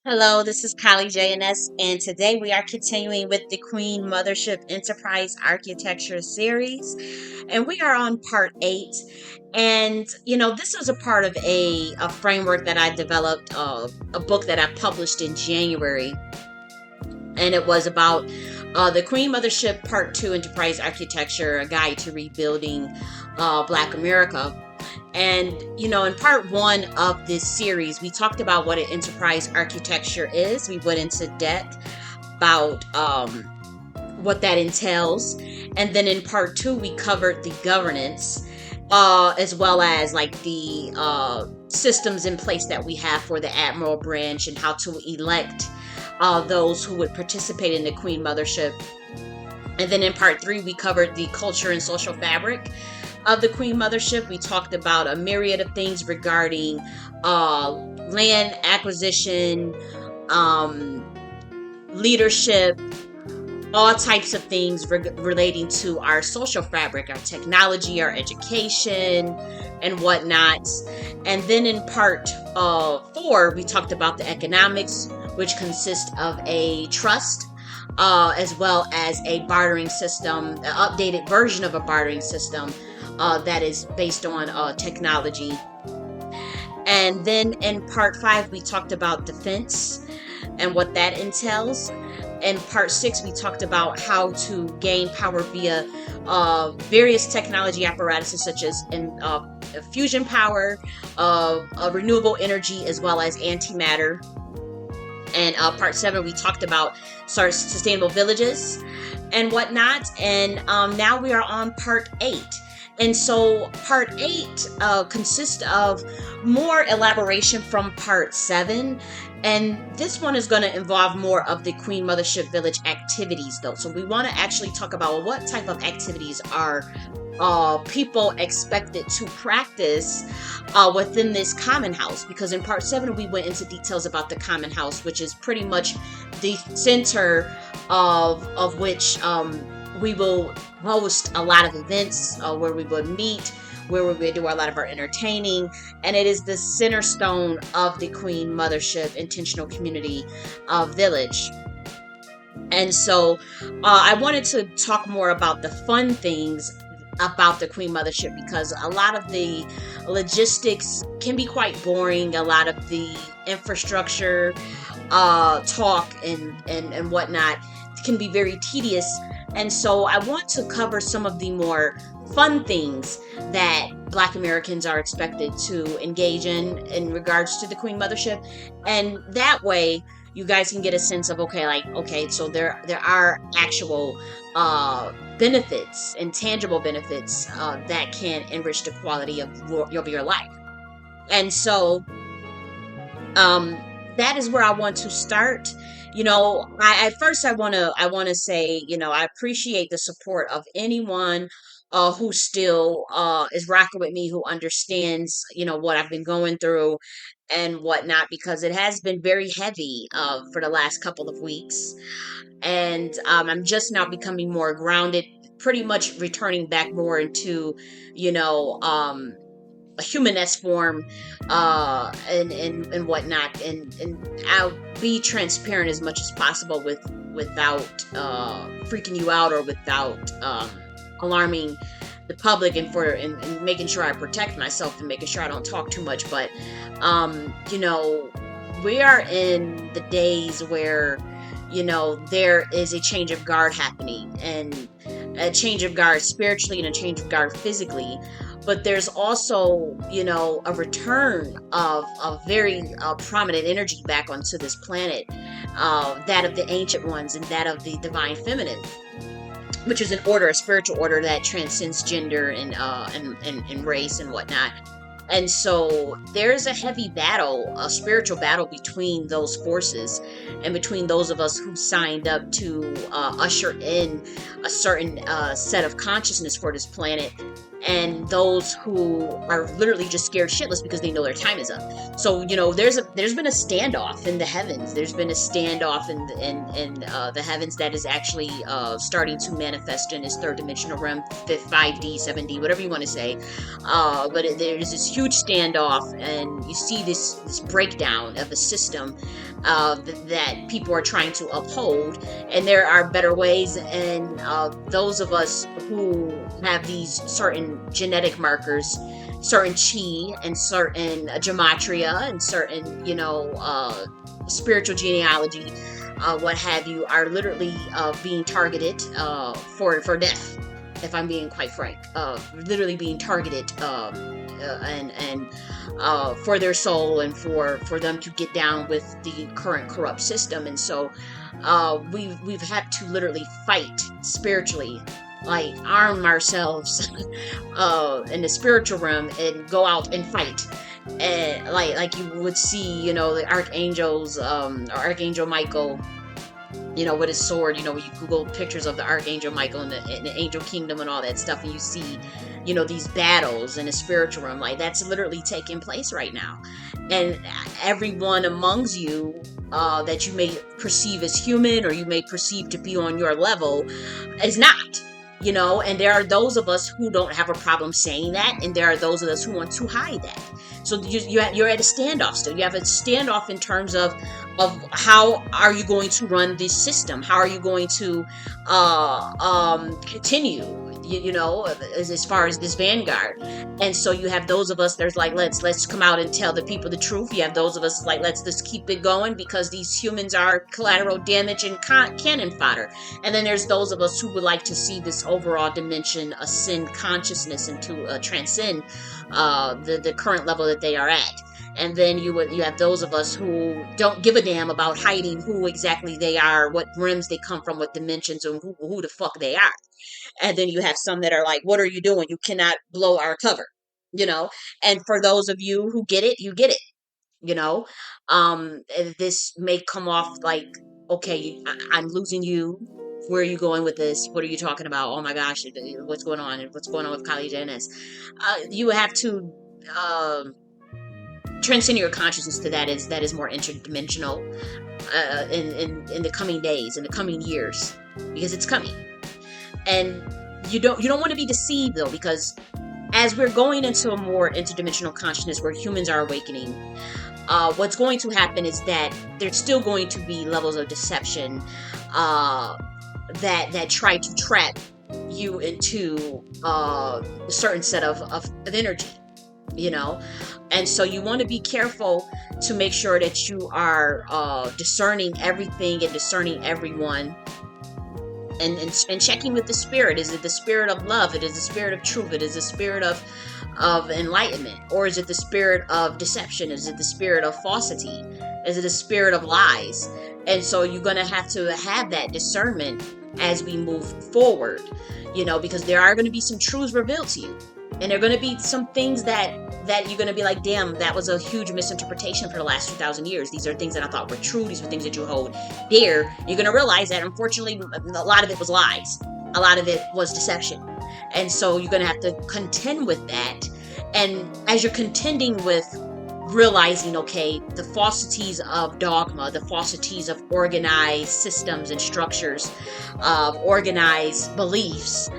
Hello, this is J.N.S, and today we are continuing with the Queen Mothership Enterprise Architecture series, and we are on part 8. And this was a part of a framework that I developed, a book that I published in January, and it was about the Queen Mothership Part 2 Enterprise Architecture, a guide to rebuilding Black America. And, in part 1 of this series, we talked about what an enterprise architecture is. We went into depth about what that entails. And then in part 2, we covered the governance, as well as like the systems in place that we have for the Admiral branch and how to elect those who would participate in the Queen Mothership. And then in part 3, we covered the culture and social fabric of the Queen Mothership. We talked about a myriad of things regarding land acquisition, leadership, all types of things relating to our social fabric, our technology, our education, and whatnot. And then in part 4, we talked about the economics, which consists of a trust, as well as a bartering system, an updated version of a bartering system that is based on technology. And then in part 5, we talked about defense and what that entails. In part 6, we talked about how to gain power via various technology apparatuses such as fusion power, renewable energy, as well as antimatter. And part 7, we talked about sustainable villages and whatnot. And now we are on part 8. And so part 8 consists of more elaboration from part 7. And this one is going to involve more of the Queen Mothership Village activities, though. So we want to actually talk about what type of activities are people expected to practice within this common house. Because in part 7, we went into details about the common house, which is pretty much the center of which we will host a lot of events where we would meet, where we would do a lot of our entertaining, and it is the center stone of the Queen Mothership Intentional Community Village. And so I wanted to talk more about the fun things about the Queen Mothership, because a lot of the logistics can be quite boring. A lot of the infrastructure talk and whatnot can be very tedious. And so I want to cover some of the more fun things that Black Americans are expected to engage in regards to the Queen Mothership. And that way you guys can get a sense of, okay, so there are actual benefits and tangible benefits that can enrich the quality of your life. And so that is where I want to start. At first I want to say, I appreciate the support of anyone who still is rocking with me, who understands, what I've been going through and whatnot, because it has been very heavy for the last couple of weeks. And I'm just now becoming more grounded, pretty much returning back more into, a humanesque form, and whatnot, and I'll be transparent as much as possible without freaking you out, or without alarming the public, and making sure I protect myself and making sure I don't talk too much. But we are in the days where there is a change of guard happening, and a change of guard spiritually and a change of guard physically. But there's also, a return of very prominent energy back onto this planet, that of the ancient ones and that of the divine feminine, which is an order, a spiritual order that transcends gender and race and whatnot. And so there's a heavy battle, a spiritual battle between those forces, and between those of us who signed up to usher in a certain set of consciousness for this planet, and those who are literally just scared shitless because they know their time is up. So there's been a standoff in the heavens. There's been a standoff in the heavens that is actually starting to manifest in this third dimensional realm, 5D, 7D, whatever you want to say. But there's this huge standoff, and you see this breakdown of a system, that people are trying to uphold. And there are better ways, and those of us who have these certain genetic markers, certain chi and certain gematria and certain, spiritual genealogy, what have you, are literally being targeted for death. If I'm being quite frank, literally being targeted, and for their soul, and for them to get down with the current corrupt system. And so we've had to literally fight spiritually, like arm ourselves in the spiritual realm, and go out and fight. And like you would see, the archangels, Archangel Michael, with his sword. When you Google pictures of the Archangel Michael and the angel kingdom and all that stuff, and you see, these battles in the spiritual realm, like that's literally taking place right now. And everyone amongst you that you may perceive as human, or you may perceive to be on your level, is not. And there are those of us who don't have a problem saying that, and there are those of us who want to hide that. So you're at a standoff still. You have a standoff in terms of how are you going to run this system? How are you going to continue, as far as this vanguard? And so you have those of us there's like, let's come out and tell the people the truth. You have those of us like, let's just keep it going, because these humans are collateral damage and cannon fodder. And then there's those of us who would like to see this overall dimension ascend consciousness and to transcend the current level that they are at. And then you have those of us who don't give a damn about hiding who exactly they are, what rims they come from, what dimensions, and who the fuck they are. And then you have some that are like, what are you doing? You cannot blow our cover, And for those of you who get it, you get it, And this may come off like, okay, I'm losing you. Where are you going with this? What are you talking about? Oh my gosh, what's going on? What's going on with J.N.S? You have to transcend your consciousness to that is more interdimensional in the coming days, in the coming years, because it's coming. And you don't want to be deceived though, because as we're going into a more interdimensional consciousness where humans are awakening, what's going to happen is that there's still going to be levels of deception that try to trap you into a certain set of energy, and so you want to be careful to make sure that you are discerning everything and discerning everyone, and checking with the spirit. Is it the spirit of love? It is the spirit of truth. It is the spirit of enlightenment, or is it the spirit of deception? Is it the spirit of falsity? Is it the spirit of lies? And so you're going to have that discernment as we move forward, because there are going to be some truths revealed to you. And there are going to be some things that you're going to be like, damn, that was a huge misinterpretation for the last 2,000 years. These are things that I thought were true. These were things that you hold dear. You're going to realize that, unfortunately, a lot of it was lies. A lot of it was deception. And so you're going to have to contend with that. And as you're contending with realizing, okay, the falsities of dogma, the falsities of organized systems and structures, organized beliefs,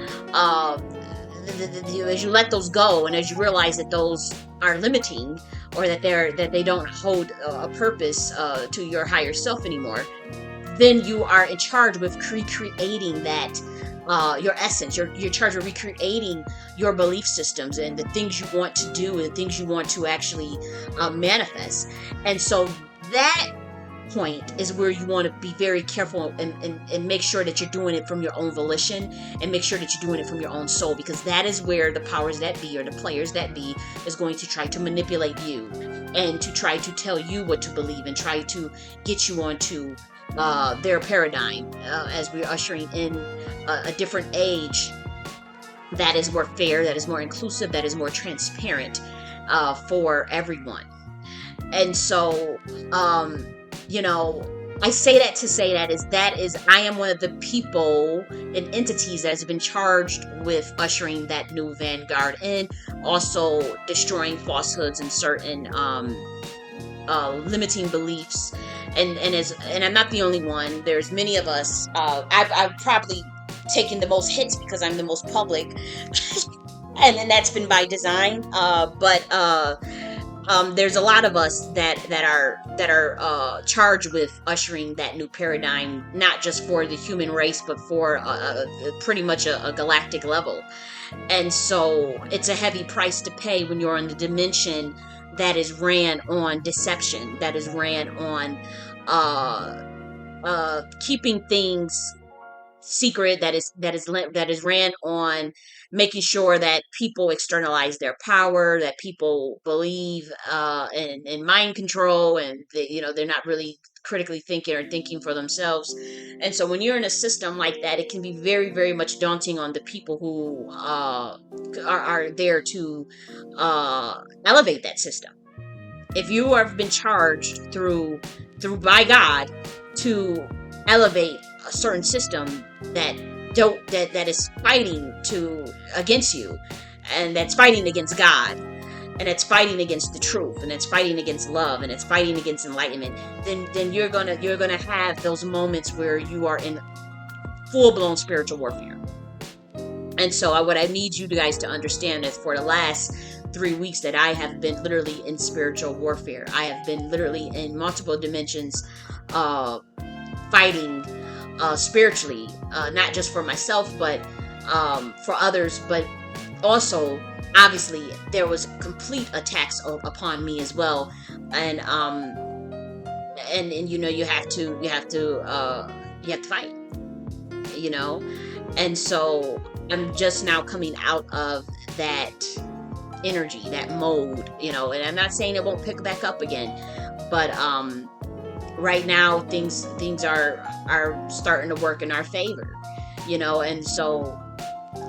as you let those go, and as you realize that those are limiting, or that they don't hold a purpose to your higher self anymore, then you are in charge with recreating that, your essence. You're charged with recreating your belief systems and the things you want to do and the things you want to actually manifest. And so that point is where you want to be very careful and make sure that you're doing it from your own volition, and make sure that you're doing it from your own soul, because that is where the powers that be, or the players that be, is going to try to manipulate you and to try to tell you what to believe and try to get you onto their paradigm, as we're ushering in a different age that is more fair, that is more inclusive, that is more transparent for everyone. And so I say that to say that is I am one of the people and entities that has been charged with ushering that new vanguard, and also destroying falsehoods and certain limiting beliefs. And I'm not the only one. There's many of us. I've probably taken the most hits because I'm the most public, and then that's been by design. But there's a lot of us that are charged with ushering that new paradigm, not just for the human race, but for pretty much a galactic level. And so it's a heavy price to pay when you're in the dimension that is ran on deception, that is ran on keeping things secret, that is ran on making sure that people externalize their power, that people believe in mind control, and they're not really critically thinking or thinking for themselves. And so when you're in a system like that, it can be very, very much daunting on the people who are there to elevate that system. If you have been charged through by God to elevate a certain system that is fighting against you, and that's fighting against God, and it's fighting against the truth, and it's fighting against love, and it's fighting against enlightenment, then you're gonna have those moments where you are in full-blown spiritual warfare. And so what I need you guys to understand is, for the last 3 weeks that I have been literally in spiritual warfare. I have been literally in multiple dimensions fighting spiritually, not just for myself, but for others, but also obviously there was complete attacks upon me as well. And you have to fight, and so I'm just now coming out of that energy, that mode, and I'm not saying it won't pick back up again, but right now things are starting to work in our favor, and so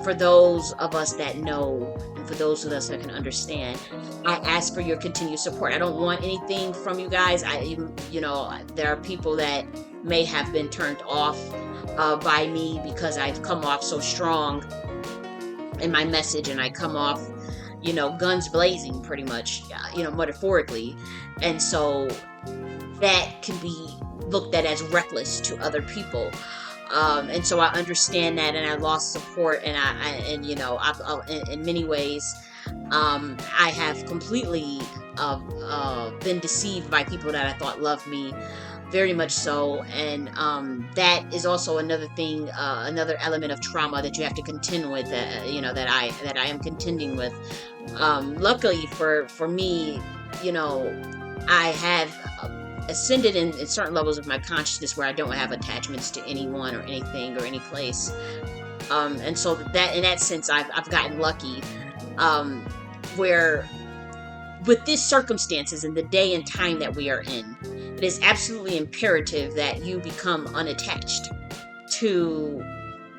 for those of us that know, and for those of us that can understand, I ask for your continued support. I don't want anything from you guys. There are people that may have been turned off by me because I've come off so strong in my message, and I come off guns blazing, pretty much, metaphorically. And so that can be looked at as reckless to other people. And so I understand that, and I lost support, and I've in many ways, I have completely been deceived by people that I thought loved me very much so. And that is also another thing, another element of trauma that you have to contend with, that I am contending with. Luckily for me, I have ascended in certain levels of my consciousness where I don't have attachments to anyone or anything or any place. And so that, in that sense, I've gotten lucky, where with these circumstances and the day and time that we are in, it is absolutely imperative that you become unattached to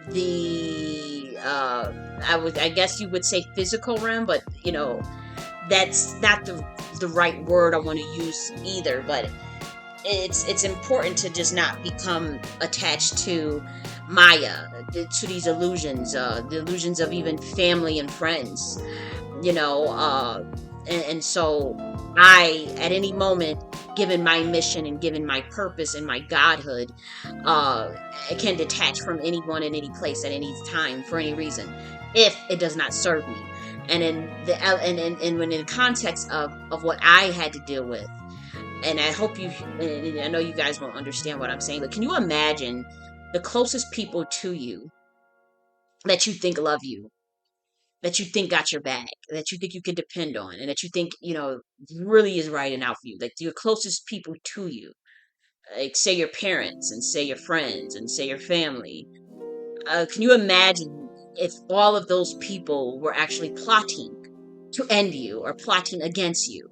the I guess you would say physical realm, but that's not the right word I want to use either. But it's important to just not become attached to Maya, to these illusions, the illusions of even family and friends, and so I, at any moment, given my mission and given my purpose and my godhood, can detach from anyone in any place at any time for any reason, if it does not serve me. And when in the context of what I had to deal with, and I hope and I know you guys won't understand what I'm saying, but can you imagine the closest people to you that you think love you, that you think got your back, that you think you can depend on, and that you think, really is riding out for you, like your closest people to you, like say your parents, and say your friends, and say your family. Can you imagine if all of those people were actually plotting to end you or plotting against you?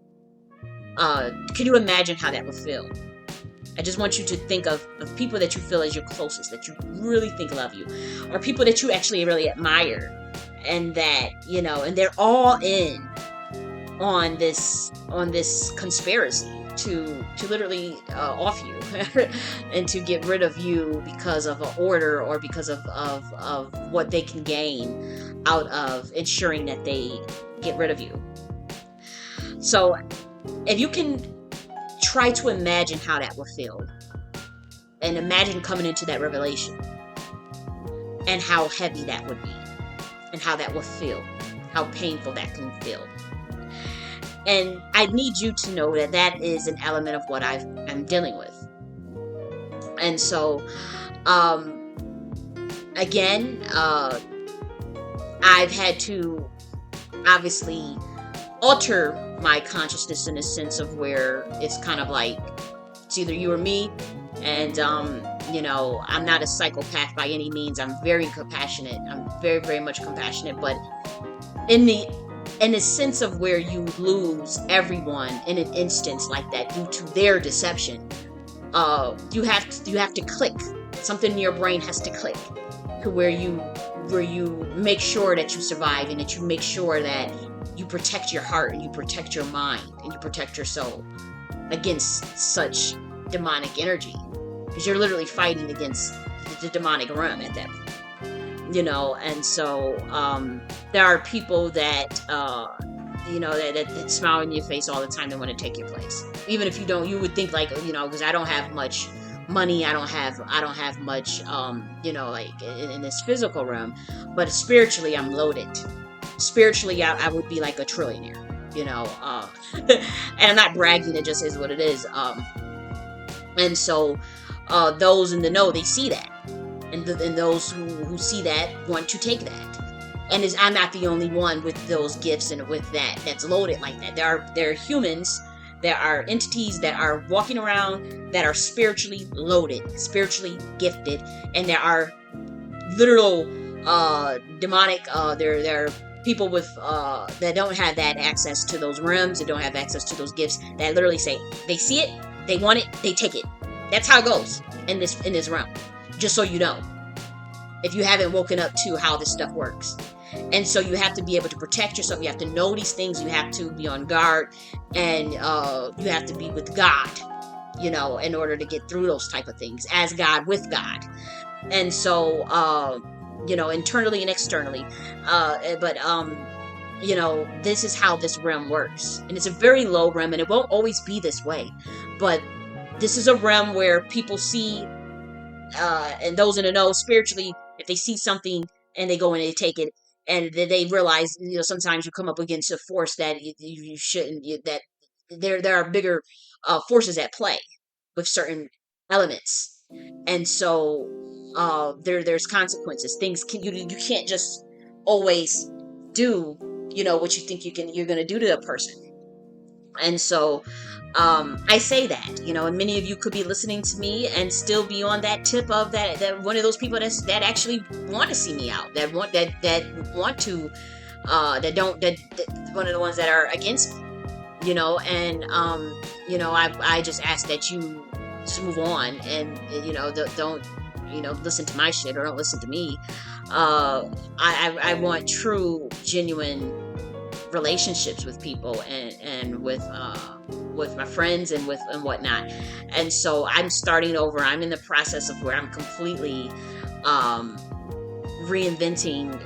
Can you imagine how that would feel? I just want you to think of people that you feel as your closest, that you really think love you, or people that you actually really admire, and that, and they're all in on this conspiracy to literally off you and to get rid of you because of an order, or because of what they can gain out of ensuring that they get rid of you. So if you can try to imagine how that would feel, and imagine coming into that revelation, and how heavy that would be, and how that would feel, how painful that can feel. And I need you to know that that is an element of what I'm dealing with. And so, um, again, I've had to obviously alter my consciousness in a sense of where it's kind of like it's either you or me. And I'm not a psychopath by any means. I'm very compassionate. I'm very, very much compassionate. But in the sense of where you lose everyone in an instance like that due to their deception, you have to click. Something in your brain has to click to where you make sure that you survive, and that you make sure that you protect your heart, and you protect your mind, and you protect your soul against such demonic energy, because you're literally fighting against the demonic realm at that point. And so there are people that that smile in your face all the time. They want to take your place, even if you don't. You would think like, because I don't have much money, I don't have much like in this physical realm, but spiritually I'm loaded. Spiritually I would be like a trillionaire, and I'm not bragging, it just is what it is. And so those in the know, they see that, and those who see that want to take that. And I'm not the only one with those gifts and with that's loaded like that. There are humans, there are entities that are walking around that are spiritually loaded, spiritually gifted, and there are literal demonic. There are people with that don't have that access to those realms, that don't have access to those gifts, that literally say they see it, they want it, they take it. That's how it goes in this realm. Just so you know, if you haven't woken up to how this stuff works. And so you have to be able to protect yourself. You have to know these things. You have to be on guard, and you have to be with God, in order to get through those type of things, as God with God. And so, internally and externally. But this is how this realm works. And it's a very low realm, and it won't always be this way. But this is a realm where people see, and those in the know spiritually, if they see something and they go and they take it, and then they realize, sometimes you come up against a force that you shouldn't, that there are bigger forces at play with certain elements. And so there's consequences. Things you can't just always do what you think you're going to do to a person. And so I say that, and many of you could be listening to me and still be on that tip of that one of those people that actually want to see me out, that want to one of the ones that are against me, and I just ask that you just move on, and don't listen to my shit, or don't listen to me. I want true, genuine relationships with people, and with my friends, and whatnot. And so I'm starting over. I'm in the process of where I'm completely reinventing,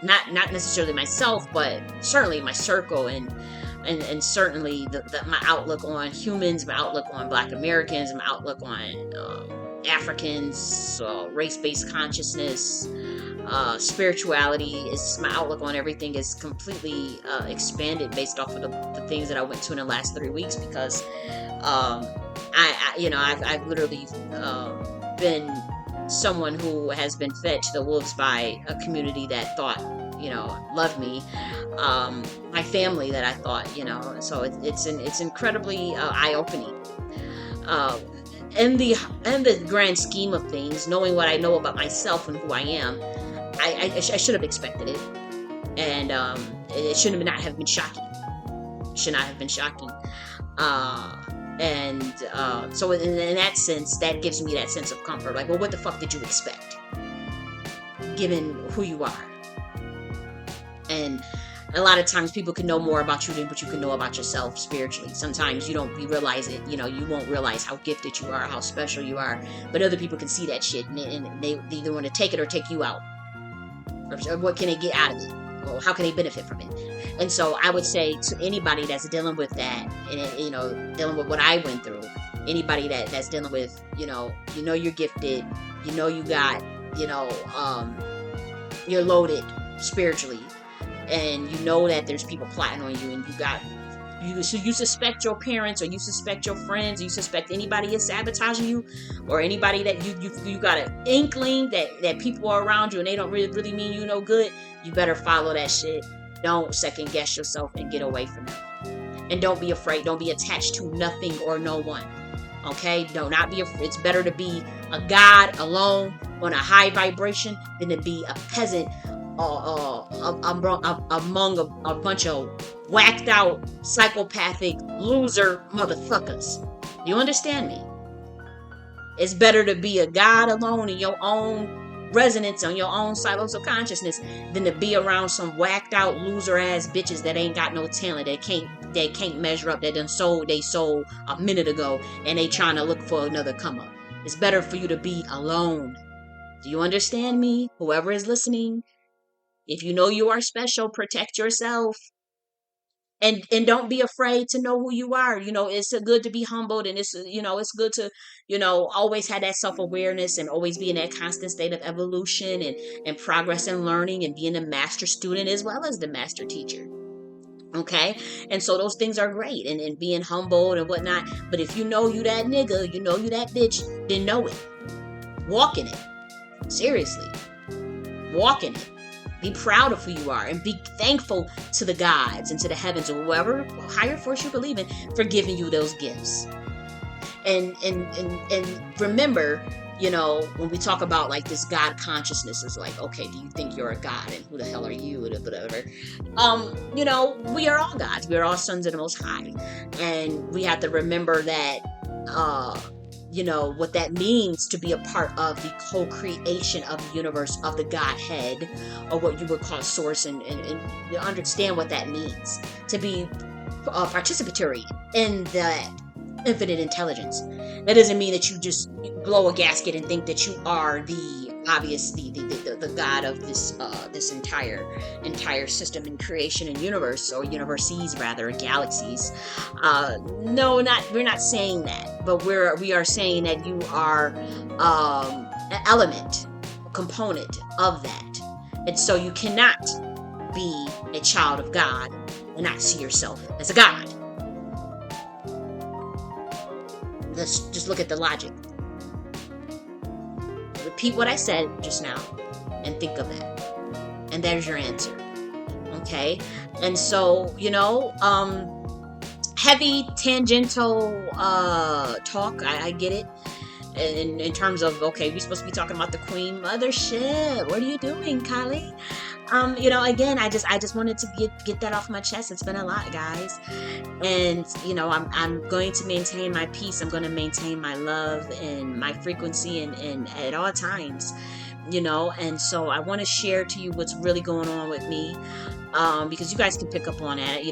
not necessarily myself, but certainly my circle, and certainly my outlook on humans, my outlook on Black Americans, my outlook on Africans, race-based consciousness, spirituality. Is my outlook on everything is completely expanded based off of the things that I went to in the last 3 weeks, because I've literally been someone who has been fed to the wolves by a community that thought loved me, my family that I thought, so it's incredibly eye-opening. In the grand scheme of things, knowing what I know about myself and who I am, I should have expected it, and it should not have been shocking. Should not have been shocking. So in that sense, that gives me that sense of comfort. Like, well, what the fuck did you expect, given who you are? And a lot of times people can know more about you than what you can know about yourself spiritually. Sometimes you realize it, you won't realize how gifted you are, how special you are, but other people can see that shit, and they either want to take it or take you out. Or what can they get out of it? Or how can they benefit from it? And so I would say to anybody that's dealing with that, and dealing with what I went through, anybody that's dealing with, you're gifted, you got, you're loaded spiritually, and that there's people plotting on you, and you got you suspect your parents, or you suspect your friends, or you suspect anybody is sabotaging you, or anybody that you got an inkling that people are around you and they don't really mean you no good, you better follow that shit. Don't second guess yourself and get away from them. And don't be afraid. Don't be attached to nothing or no one. Okay? Do not be afraid. It's better to be a god alone on a high vibration than to be a peasant among a bunch of whacked out psychopathic loser motherfuckers. You understand me? It's better to be a god alone in your own resonance, on your own silos of consciousness, than to be around some whacked out loser ass bitches that ain't got no talent, that can't measure up, that done sold they sold a minute ago, and they trying to look for another come up. It's better for you to be alone. Do you understand me? Whoever is listening, if you know you are special, protect yourself. And don't be afraid to know who you are. It's good to be humbled, and it's good to always have that self-awareness, and always be in that constant state of evolution and progress and learning, and being a master student as well as the master teacher. Okay? And so those things are great, and being humbled and whatnot. But if you know you that nigga, you know you that bitch, then know it. Walk in it. Seriously. Walk in it. Be proud of who you are, and be thankful to the gods and to the heavens, or whoever higher force you believe in, for giving you those gifts. And remember, when we talk about like this God consciousness, is like, okay, do you think you're a god, and who the hell are you, and whatever. We are all gods. We are all sons of the Most High, and we have to remember that what that means to be a part of the co-creation of the universe, of the Godhead, or what you would call source, and understand what that means to be participatory in that infinite intelligence. That doesn't mean that you just blow a gasket and think that you are the obvious, the god of this entire system and creation and universe, or universes rather, galaxies. No, we're not saying that, but we are saying that you are an element, a component of that. And so you cannot be a child of God and not see yourself as a god. Let's just look at the logic. Repeat what I said just now and think of that. And there's your answer. Okay? And so, heavy tangential talk, I get it. In terms of, okay, we're supposed to be talking about the Queen Mothership. What are you doing, Kylie? Again, I just wanted to get that off my chest. It's been a lot, guys. And, I'm going to maintain my peace. I'm going to maintain my love and my frequency and at all times, and so I want to share to you what's really going on with me. Because you guys can pick up on that.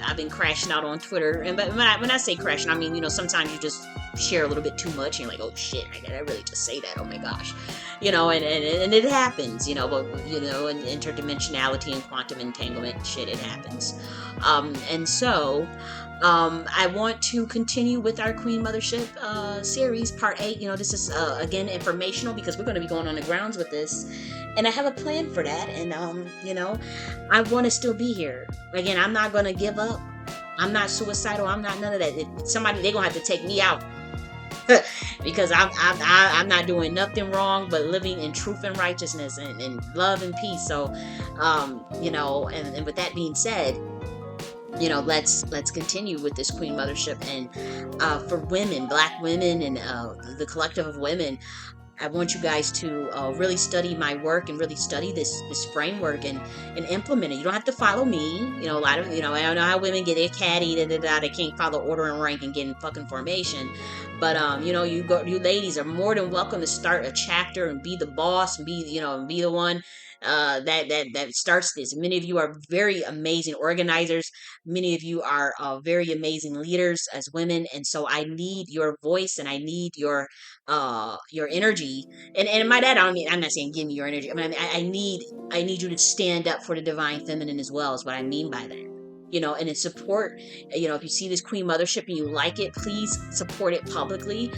I've been crashing out on Twitter, but when I say crashing, I mean, sometimes you just share a little bit too much, and you're like, oh shit, I really just say that, oh my gosh, and it happens, but in interdimensionality and quantum entanglement shit, it happens. And so I want to continue with our Queen Mothership series, part 8. This is again informational, because we're going to be going on the grounds with this, and I have a plan for that. And I want to still be here. Again, I'm not going to give up. I'm not suicidal. I'm not none of that. They're going to have to take me out because I'm not doing nothing wrong but living in truth and righteousness and love and peace. So and with that being said, let's continue with this Queen Mothership. And for women, Black women, and the collective of women, I want you guys to really study my work and really study this framework and implement it. You don't have to follow me. A lot of, I don't know how women get their catty, they can't follow order and rank and get in fucking formation. But you ladies are more than welcome to start a chapter and be the boss and be the one that starts this. Many of you are very amazing organizers. Many of you are very amazing leaders as women, and so I need your voice, and I need your energy. And by that, I'm not saying give me your energy. I mean, I need you to stand up for the divine feminine as well, is what I mean by that. and in support. If you see this Queen Mothership and you like it, please support it publicly,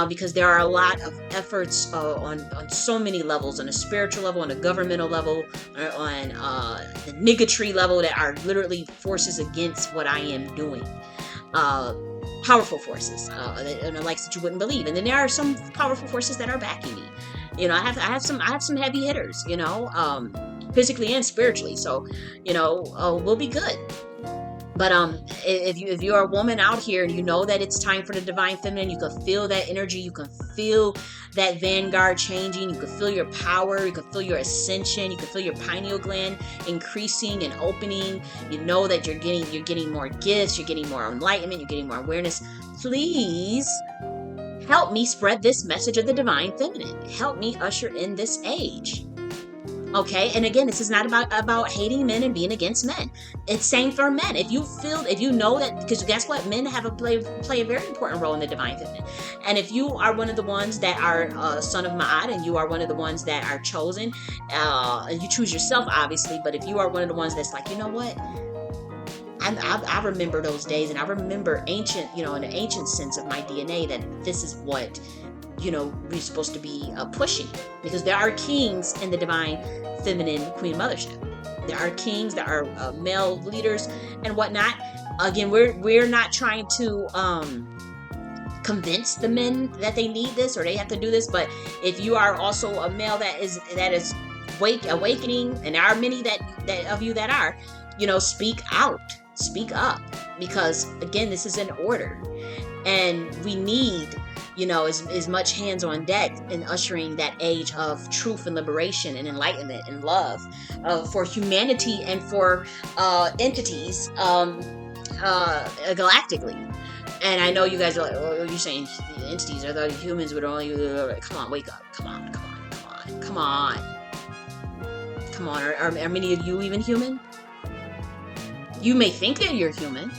because there are a lot of efforts on so many levels, on a spiritual level, on a governmental level, on the niggatry level, that are literally forces against what I am doing. Powerful forces, and the likes that you wouldn't believe. And then there are some powerful forces that are backing me. I have some heavy hitters, physically and spiritually. So, we'll be good. But if you're a woman out here and you know that it's time for the divine feminine, you can feel that energy, you can feel that vanguard changing, you can feel your power, you can feel your ascension, you can feel your pineal gland increasing and opening. You know that you're getting more gifts, you're getting more enlightenment, you're getting more awareness. Please help me spread this message of the divine feminine. Help me usher in this age. Okay, and again, this is not about hating men and being against men. It's same for men. If you know that, because guess what, men play a very important role in the divine feminine. And if you are one of the ones that are son of Ma'at, and you are one of the ones that are chosen, and you choose yourself, obviously. But if you are one of the ones that's like, you know what, I remember those days, and I remember ancient, in the ancient sense of my DNA, that this is what we're supposed to be pushing, because there are kings in the divine feminine Queen Mothership. There are kings, there are male leaders and whatnot. Again, we're not trying to convince the men that they need this or they have to do this. But if you are also a male that is awakening, and there are many that of you that are, speak out, speak up, because again, this is an order, and we need as much hands on deck in ushering that age of truth and liberation and enlightenment and love for humanity and for entities galactically. And I know you guys are like, oh, you're saying the entities are the humans with only. Come on, wake up. Come on. Are many of you even human? You may think that you're human.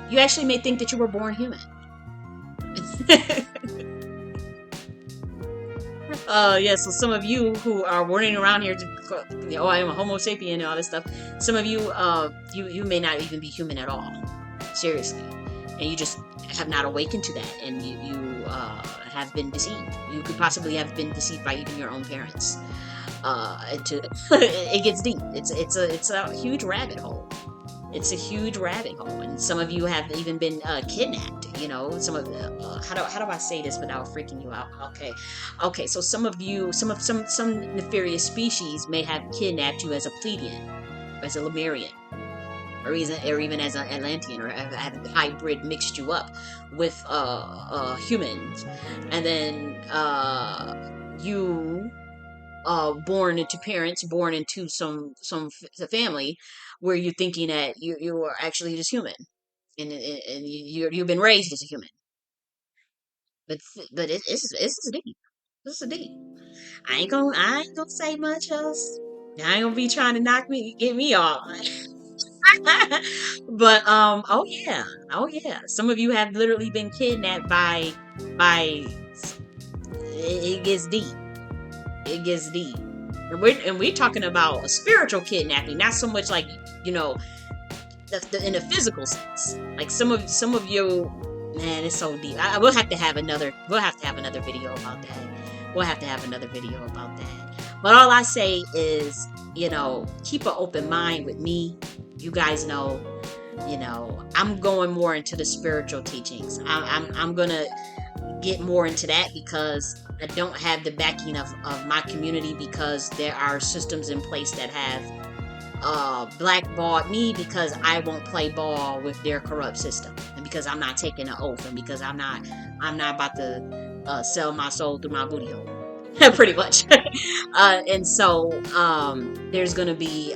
You actually may think that you were born human. So some of you who are running around here, I am a Homo sapien and all this stuff. Some of you, you may not even be human at all, seriously, and you just have not awakened to that, and you have been deceived. You could possibly have been deceived by even your own parents. It gets deep. It's a huge rabbit hole. It's a huge rabbit hole, and some of you have even been kidnapped. Some of how do I say this without freaking you out? Okay. So some of you, some nefarious species may have kidnapped you as a Pleiadian, as a Lemurian, or even as an Atlantean, or have hybrid mixed you up with humans, and then you. Born into parents, born into some family where you're thinking that you are actually just human, and you've been raised as a human. But it's deep. This is deep. I ain't gonna say much else. I ain't gonna be trying to get me off. But oh yeah. Some of you have literally been kidnapped by. It gets deep. It gets deep. And we're talking about a spiritual kidnapping, not so much like, in a physical sense. Like some of you, man, it's so deep. We'll have to have another video about that. But all I say is, keep an open mind with me. You guys know, I'm going more into the spiritual teachings. I'm gonna get more into that, because I don't have the backing of my community, because there are systems in place that have blackballed me because I won't play ball with their corrupt system, and because I'm not taking an oath, and because I'm not about to sell my soul through my booty hole. Pretty much. And so there's gonna be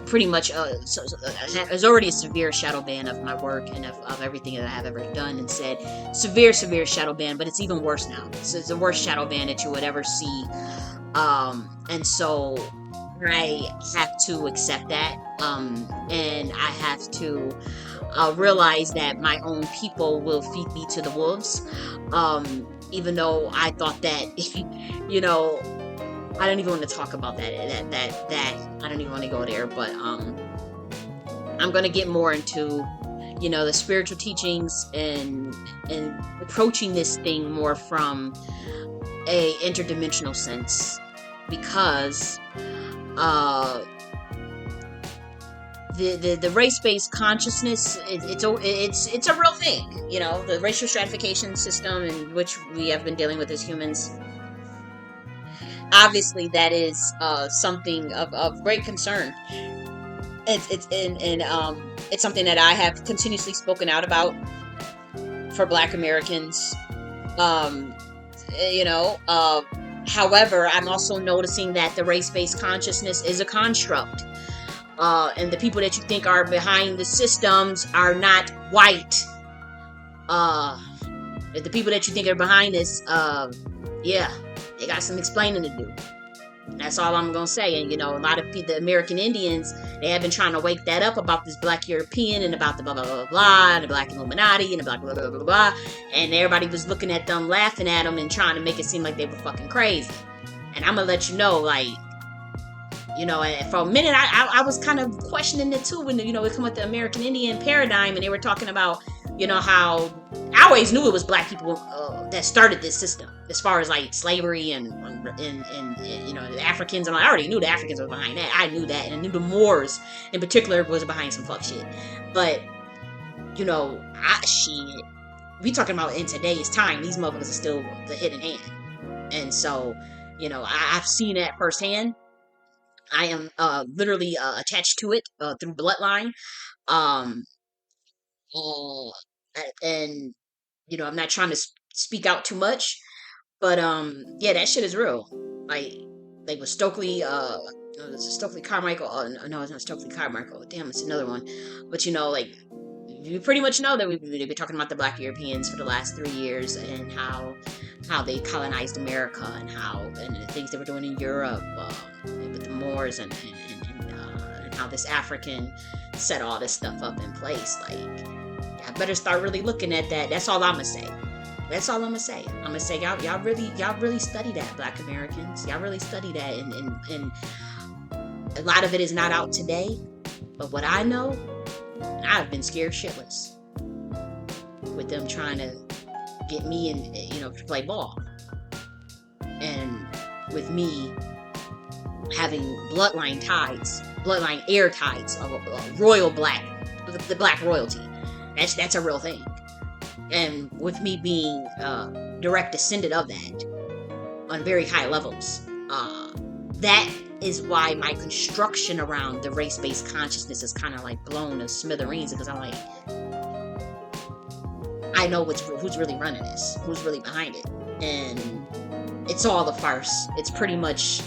pretty much there's already a severe shadow ban of my work and of everything that I have ever done and said. Severe shadow ban, but it's even worse now. So it's the worst shadow ban that you would ever see. And so I have to accept that, and I have to realize that my own people will feed me to the wolves, even though I thought that I don't even want to talk about that I don't even want to go there, but I'm going to get more into, the spiritual teachings and approaching this thing more from a interdimensional sense, because the race-based consciousness, it's a real thing. The racial stratification system in which we have been dealing with as humans. Obviously, that is something of great concern. It's something that I have continuously spoken out about for Black Americans. However, I'm also noticing that the race-based consciousness is a construct. And the people that you think are behind the systems are not white. The people that you think are behind this, they got some explaining to do. That's all I'm gonna say. And a lot of the American Indians, they have been trying to wake that up about this Black European and about the blah blah blah blah, and the Black Illuminati and the Black blah blah blah blah, and everybody was looking at them, laughing at them, and trying to make it seem like they were fucking crazy. And I'm gonna let you know, for a minute, I was kind of questioning it too when, we come with the American Indian paradigm, and they were talking about, how I always knew it was Black people that started this system, as far as slavery and the Africans. And I already knew the Africans were behind that. I knew that, and I knew the Moors in particular was behind some fuck shit. But we talking about in today's time, these motherfuckers are still the hidden hand, and so I've seen that firsthand. I am literally attached to it through bloodline. And I'm not trying to speak out too much, but that shit is real. Like with Stokely, Stokely Carmichael. Oh, no, it's not Stokely Carmichael. Damn, it's another one. But you pretty much know that we've been talking about the Black Europeans for the last 3 years, and how they colonized America, and the things they were doing in Europe with the Moors, and how this African set all this stuff up in place. I better start really looking at that. That's all I'm gonna say. I'm gonna say y'all really study that, Black Americans. Y'all really study that, and a lot of it is not out today. But what I know, I've been scared shitless with them trying to get me and to play ball, and with me having bloodline air ties of royal Black, the Black royalty. That's a real thing, and with me being direct descendant of that on very high levels, that is why my construction around the race-based consciousness is kind of blown to smithereens, because I know who's really running this, who's really behind it, and it's all a farce. It's pretty much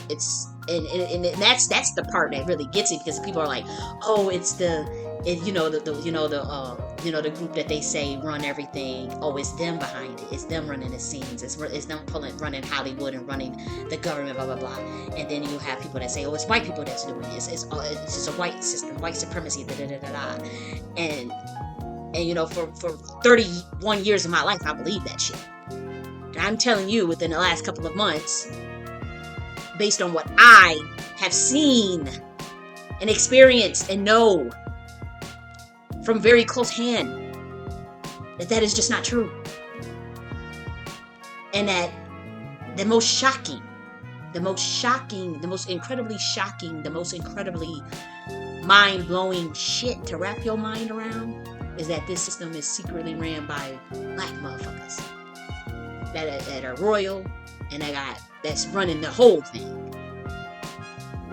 and that's the part that really gets it, because people are like, oh, it's the group that they say run everything. Oh, it's them behind it. It's them running the scenes. It's them running Hollywood and running the government, blah blah blah. And then you have people that say, oh, it's white people that's doing this. It's just a white system, white supremacy, da da da da da. And for 31 years of my life, I believed that shit. And I'm telling you, within the last couple of months, based on what I have seen and experienced and know from very close hand, that is just not true. And that the most incredibly shocking, the most incredibly mind-blowing shit to wrap your mind around is that this system is secretly ran by Black motherfuckers that are royal, and that's running the whole thing,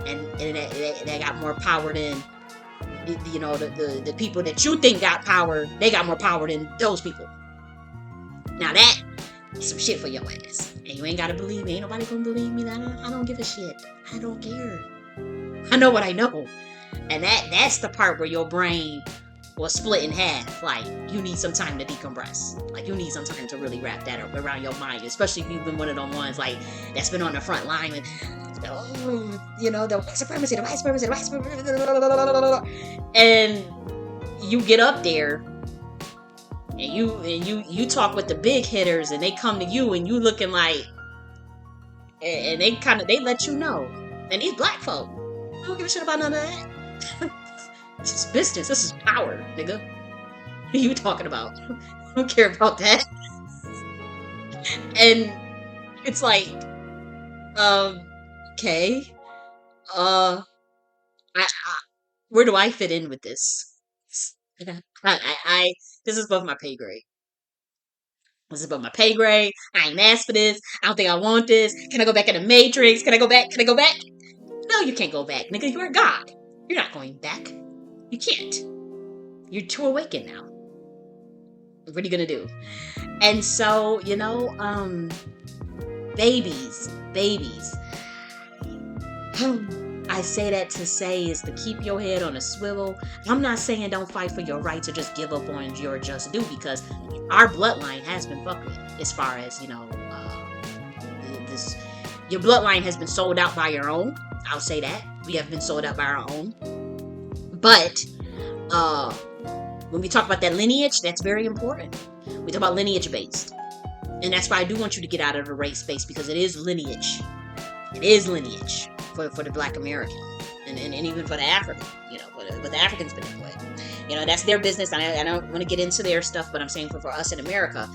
and they got more power than the people that you think got power. They got more power than those people. Now that is some shit for your ass, and you ain't gotta believe me. Ain't nobody gonna believe me. I don't give a shit. I don't care. I know what I know, and that's the part where your brain will split in half. You need some time to decompress. You need some time to really wrap that around your mind, especially if you've been one of them ones that's been on the front line and the white supremacy, and you get up there and you talk with the big hitters, and they come to you and you looking and they let you know. And these Black folk don't give a shit about none of that. This is business. This is power, nigga. What are you talking about? I don't care about that. And it's like, okay, uh, where do I fit in with this? I this is above my pay grade. This is above my pay grade. I ain't asked for this. I don't think I want this. Can I go back in the Matrix? Can I go back? Can I go back? No, you can't go back, nigga. You are God. You're not going back. You can't. You're too awakened now. What are you gonna do? And so, babies. I say that to say is to keep your head on a swivel. I'm not saying don't fight for your rights or just give up on your just due, because our bloodline has been fucked with as far as, this. Your bloodline has been sold out by your own. I'll say that. We have been sold out by our own. But when we talk about that lineage, that's very important. We talk about lineage based. And that's why I do want you to get out of the race space, because it is lineage. It is lineage for the Black American. And even for the African, but the Africans been in play. That's their business. I don't want to get into their stuff, but I'm saying for us in America,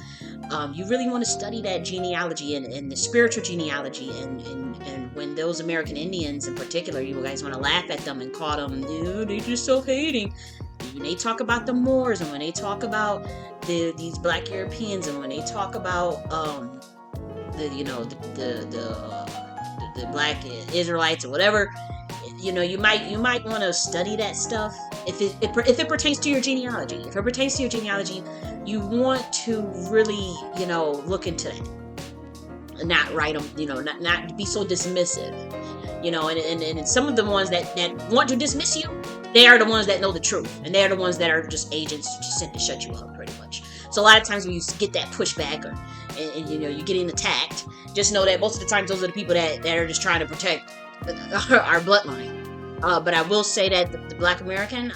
you really want to study that genealogy and the spiritual genealogy, and when those American Indians in particular, you guys want to laugh at them and call them, they just self-hating. When they talk about the Moors, and when they talk about these Black Europeans, and when they talk about the Black Israelites or whatever, you might want to study that stuff if it pertains to your genealogy. If it pertains to your genealogy, you want to really look into that, and not write them, not be so dismissive, and some of the ones that want to dismiss you, they are the ones that know the truth, and they are the ones that are just agents just sent to shut you up, pretty much. So a lot of times when you get that pushback, and you're getting attacked, just know that most of the times those are the people that are just trying to protect our bloodline. But I will say that the Black American,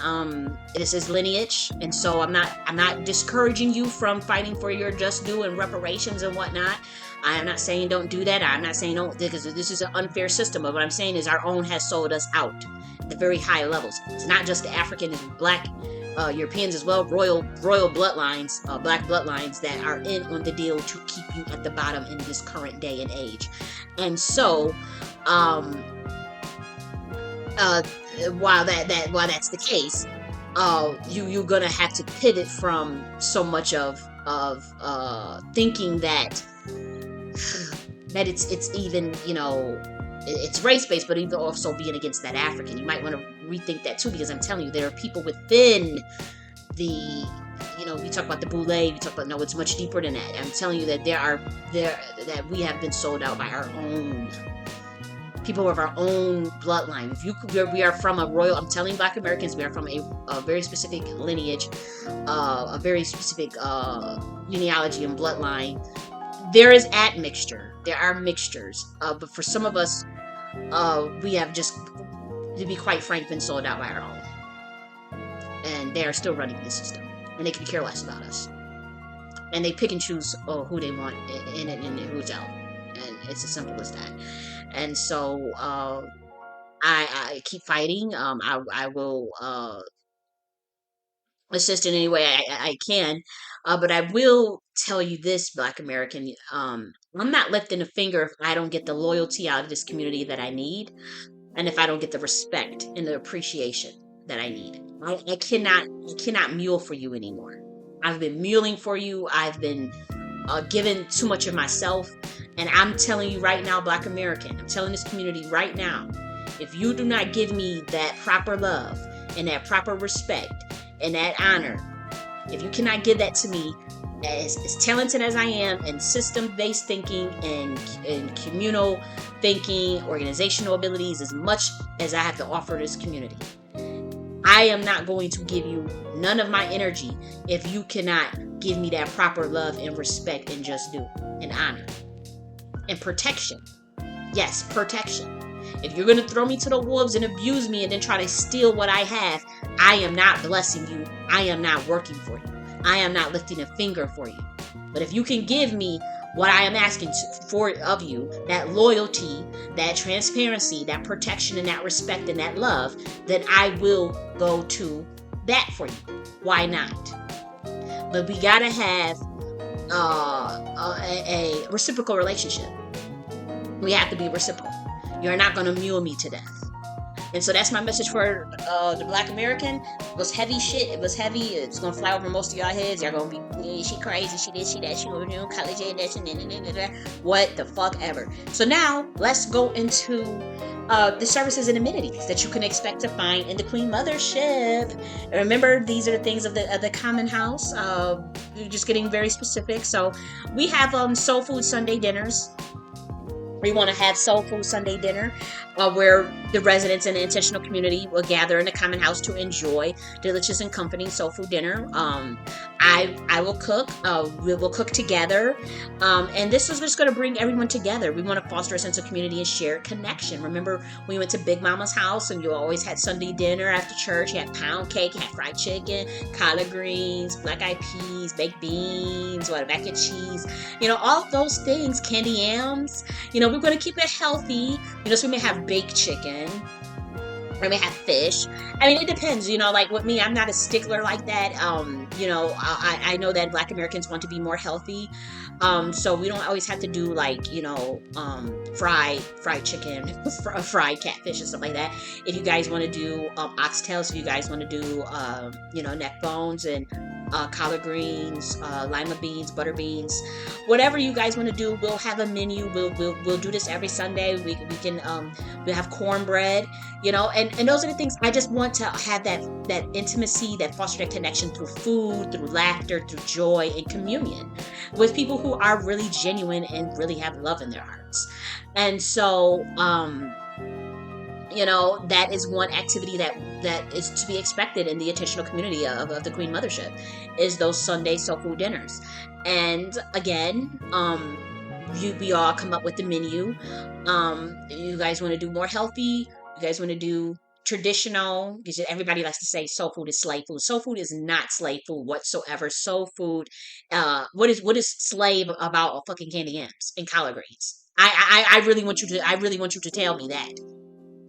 this is lineage, and so I'm not discouraging you from fighting for your just due and reparations and whatnot. I am not saying don't do that. I'm not saying don't, because this is an unfair system. But what I'm saying is our own has sold us out at very high levels. It's not just the African and Black Europeans as well, royal bloodlines, Black bloodlines that are in on the deal to keep you at the bottom in this current day and age. And so, while that's the case, you're gonna have to pivot from so much of thinking that it's even it's race based, but even also being against that African. You might want to rethink that too, because I'm telling you, there are people within the we talk about the boule, we talk about, no, it's much deeper than that. I'm telling you that that we have been sold out by our own people of our own bloodline. We are from a royal, I'm telling Black Americans, we are from a very specific lineage, a very specific genealogy and bloodline. There is admixture. There are mixtures. But for some of us, we have just, to be quite frank, been sold out by our own. And they are still running the system. And they can care less about us. And they pick and choose who they want in it and who's out. And it's as simple as that. And so I keep fighting. I will assist in any way I can. But I will tell you this, Black American, I'm not lifting a finger if I don't get the loyalty out of this community that I need, and if I don't get the respect and the appreciation that I need. I cannot mule for you anymore. I've been muling for you. I've been given too much of myself, and I'm telling you right now, Black American, I'm telling this community right now, if you do not give me that proper love and that proper respect and that honor, if you cannot give that to me, as talented as I am in system-based thinking and communal thinking, organizational abilities, as much as I have to offer this community, I am not going to give you none of my energy if you cannot give me that proper love and respect and just due and honor and protection. Yes, protection. If you're going to throw me to the wolves and abuse me and then try to steal what I have, I am not blessing you. I am not working for you. I am not lifting a finger for you. But if you can give me what I am asking for of you, that loyalty, that transparency, that protection, and that respect, and that love, then I will go to that for you. Why not? But we gotta have a reciprocal relationship. We have to be reciprocal. You're not gonna mule me to death. And so that's my message for the Black American. It was heavy shit. It was heavy. It's gonna fly over most of y'all heads. Y'all gonna be, she crazy, she this, she that, she going to college, what the fuck ever. So now let's go into the services and amenities that you can expect to find in the Queen Mothership. And remember, these are the things of the common house. We're just getting very specific. So we have soul food Sunday dinners. We want to have soul food Sunday dinner where the residents and the intentional community will gather in the common house to enjoy delicious and comforting soul food dinner. I will cook. We will cook together. And this is just going to bring everyone together. We want to foster a sense of community and shared connection. Remember, we went to Big Mama's house and you always had Sunday dinner after church. You had pound cake, you had fried chicken, collard greens, black eyed peas, baked beans, mac and cheese. All of those things, candy yams. We're going to keep it healthy. So we may have baked chicken. We may have fish. I mean, it depends. Like with me, I'm not a stickler like that. I know that Black Americans want to be more healthy. So we don't always have to do like, fried chicken, fried catfish and stuff like that. If you guys want to do oxtails, if you guys want to do, neck bones and collard greens, lima beans, butter beans, whatever you guys want to do, we'll have a menu. We'll do this every Sunday. We can we'll have cornbread, and those are the things. I just want to have that intimacy, that foster that connection through food, through laughter, through joy and communion with people who are really genuine and really have love in their hearts. And so that is one activity that is to be expected in the intentional community of the Queen Mothership, is those Sunday soul food dinners. And again, we all come up with the menu. You guys want to do more healthy? You guys want to do traditional? Because everybody likes to say soul food is slave food. Soul food is not slave food whatsoever. Soul food, what is slave about fucking candy yams and collard greens? I really want you to tell me that.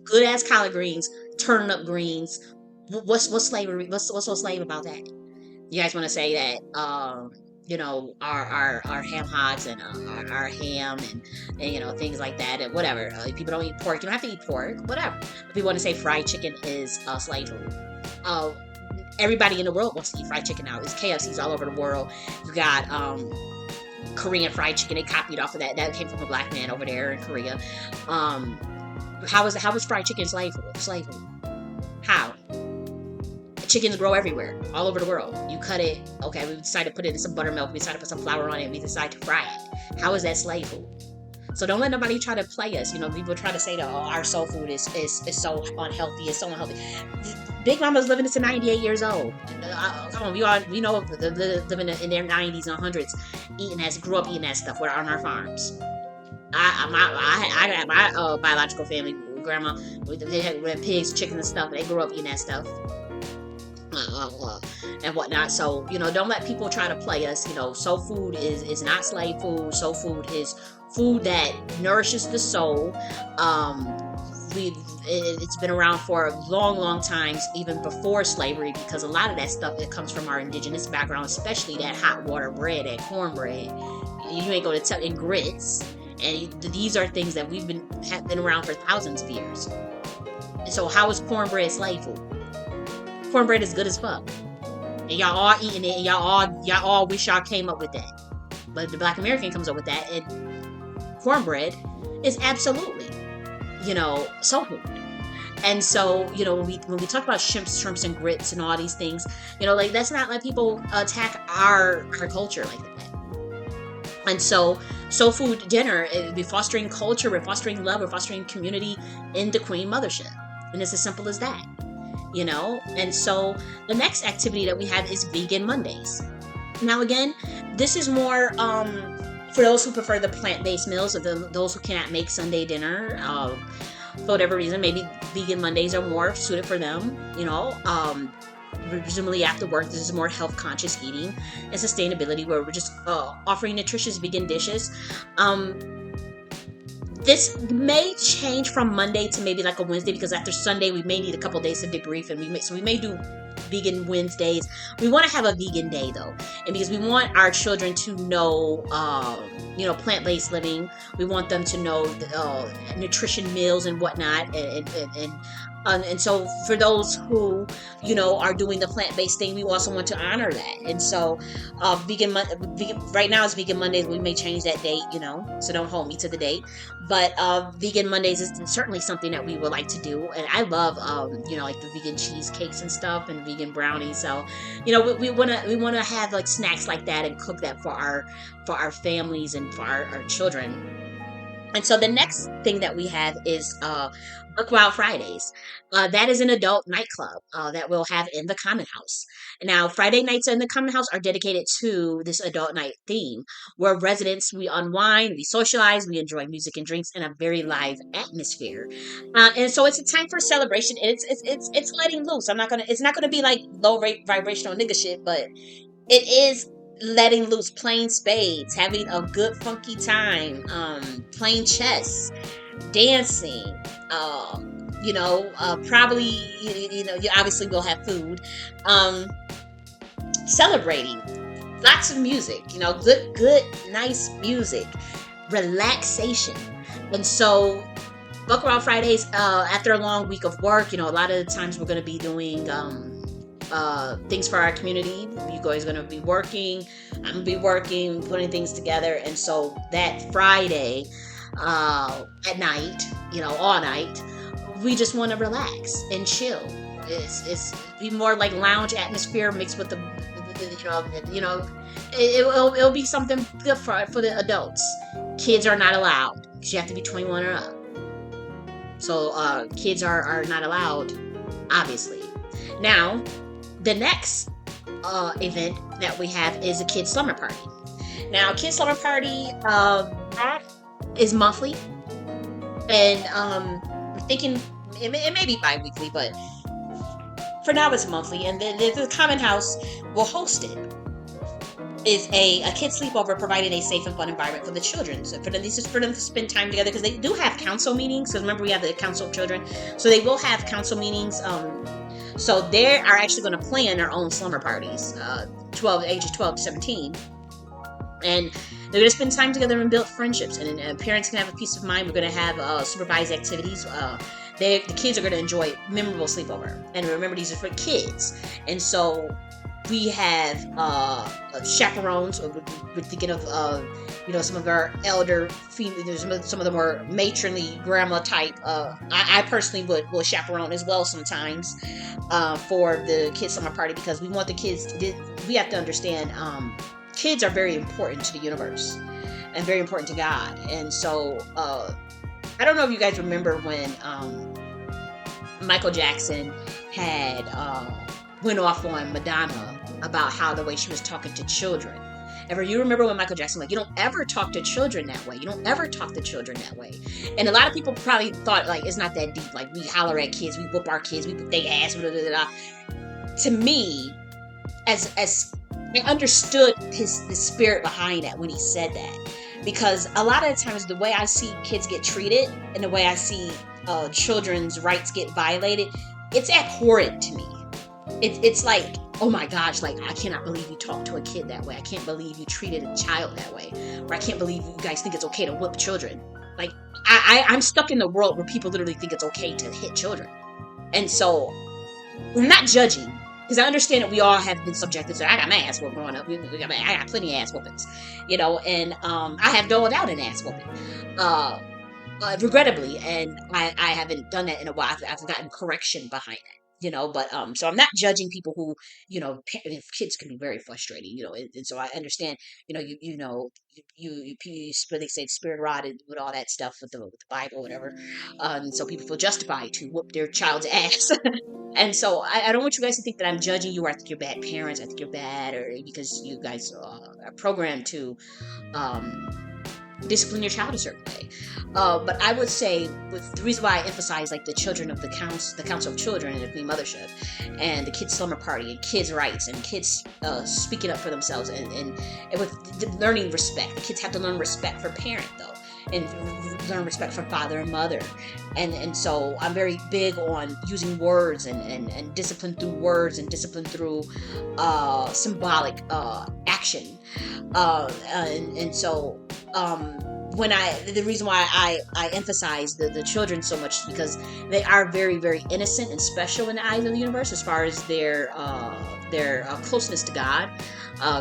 Good ass collard greens, turning up greens. What's slavery? What's so slave about that? You guys want to say that our ham hocks and our ham and things like that and whatever. People don't eat pork. You don't have to eat pork. Whatever. If you want to say fried chicken is slave food. Everybody in the world wants to eat fried chicken now. There's KFCs all over the world. You got Korean fried chicken. They copied off of that. That came from a black man over there in Korea. How is fried chicken slave food? How? Chickens grow everywhere, all over the world. You cut it, okay, we decide to put it in some buttermilk, we decide to put some flour on it, we decide to fry it. How is that slave food? So don't let nobody try to play us. People try to say that our soul food is so unhealthy, it's so unhealthy. Big Mama's living to 98 years old. Come on, we know living in their 90s and 100s, grew up eating that stuff. We're on our farms. I got my biological family, grandma, they had pigs, chicken and stuff. They grew up eating that stuff and whatnot. So don't let people try to play us. Soul food is not slave food. Soul food is food that nourishes the soul. It's been around for long times, even before slavery, because a lot of that stuff, it comes from our indigenous background, especially that hot water bread, that cornbread. You ain't going to tell, and grits. And these are things that have been around for thousands of years. So how is cornbread slave food? Cornbread is good as fuck. And y'all all eating it, and y'all all wish y'all came up with that. But the Black American comes up with that, and cornbread is absolutely, soul food. And so, when we talk about shrimps and grits and all these things, let's not let people attack our culture like that. And so, soul food dinner, we're fostering culture, we're fostering love, we're fostering community in the Queen Mothership. And it's as simple as that, And so, the next activity that we have is Vegan Mondays. Now, again, this is more for those who prefer the plant-based meals, or those who cannot make Sunday dinner. For whatever reason, maybe Vegan Mondays are more suited for them, presumably after work. This is more health conscious eating and sustainability, where we're just offering nutritious vegan dishes. This may change from Monday to maybe like a Wednesday, because after Sunday we may need a couple days to debrief, and we may do vegan Wednesdays. We want to have a vegan day though, and because we want our children to know, plant-based living. We want them to know nutrition meals and whatnot, and so for those who are doing the plant-based thing, we also want to honor that. And so vegan right now is Vegan Mondays. We may change that date, so don't hold me to the date, but Vegan Mondays is certainly something that we would like to do. And I love like the vegan cheesecakes and stuff and vegan brownies. So we want to have like snacks like that and cook that for our families and for our children. And so the next thing that we have is Buckwild Fridays. That is an adult nightclub that we'll have in the Common House. Now, Friday nights in the Common House are dedicated to this adult night theme, where residents, we unwind, we socialize, we enjoy music and drinks in a very live atmosphere. And so it's a time for celebration, and it's letting loose. It's not gonna be like low rate vibrational nigga shit, but it is letting loose, playing spades, having a good funky time, playing chess, dancing, probably, you obviously will have food, celebrating, lots of music, good, nice music, relaxation. And so Buckwild Fridays, after a long week of work, a lot of the times we're going to be doing things for our community. You guys are going to be working, I'm going to be working, putting things together. And so that Friday at night, all night, we just want to relax and chill. It's be more like lounge atmosphere mixed with it'll be something good for the adults. Kids are not allowed, because you have to be 21 or up. So kids are not allowed, obviously. Now, the next event that we have is a kids slumber party. Now, kids slumber party, that is monthly, and I'm thinking it may be bi-weekly, but for now it's monthly. And the Common House will host it. Is a kid sleepover, providing a safe and fun environment for the children. So this is for them to spend time together, because they do have council meetings. Because remember, we have the council of children, so they will have council meetings. So they are actually going to plan their own slumber parties, ages 12 to 17. And they're going to spend time together and build friendships. And parents can have a peace of mind. We're going to have supervised activities. The kids are going to enjoy memorable sleepover. And remember, these are for kids. And so we have chaperones. We're thinking of some of our elder female, some of the more matronly grandma type. I personally will chaperone as well sometimes for the kids' summer party, because we want the kids. We have to understand, kids are very important to the universe and very important to God. And so I don't know if you guys remember when Michael Jackson had went off on Madonna about how the way she was talking to children. Ever, you remember when Michael Jackson, you don't ever talk to children that way. You don't ever talk to children that way. And a lot of people probably thought, it's not that deep. We holler at kids, we whoop our kids, we put their ass, blah, blah, blah, blah. To me, as I understood the spirit behind that when he said that. Because a lot of the times, the way I see kids get treated and the way I see children's rights get violated, it's abhorrent to me. It's like, oh my gosh, I cannot believe you talked to a kid that way. I can't believe you treated a child that way. Or I can't believe you guys think it's okay to whip children. I'm stuck in the world where people literally think it's okay to hit children. And so, I'm not judging, because I understand that we all have been subjected to. I got my ass whooped growing up. I got plenty of ass whoopings, and I have doled out an ass whooping, regrettably, and I haven't done that in a while. I've gotten correction behind that. But so I'm not judging people who, kids can be very frustrating, and so I understand, you they say spirit rotted with all that stuff with the Bible, whatever, so people feel justified to whoop their child's ass. And so I don't want you guys to think that I'm judging you, or I think you're bad parents, I think you're bad, or because you guys are programmed to discipline your child a certain way. But I would say, with the reason why I emphasize like the children of the Council of Children and the Queen Mothership, and the kids slumber party, and kids' rights, and kids speaking up for themselves, and with learning respect. The kids have to learn respect for parent though, and learn respect for father and mother, and so I'm very big on using words and discipline through words and discipline through symbolic action, and so the reason why I emphasize the children so much, because they are very, very innocent and special in the eyes of the universe, as far as their closeness to God,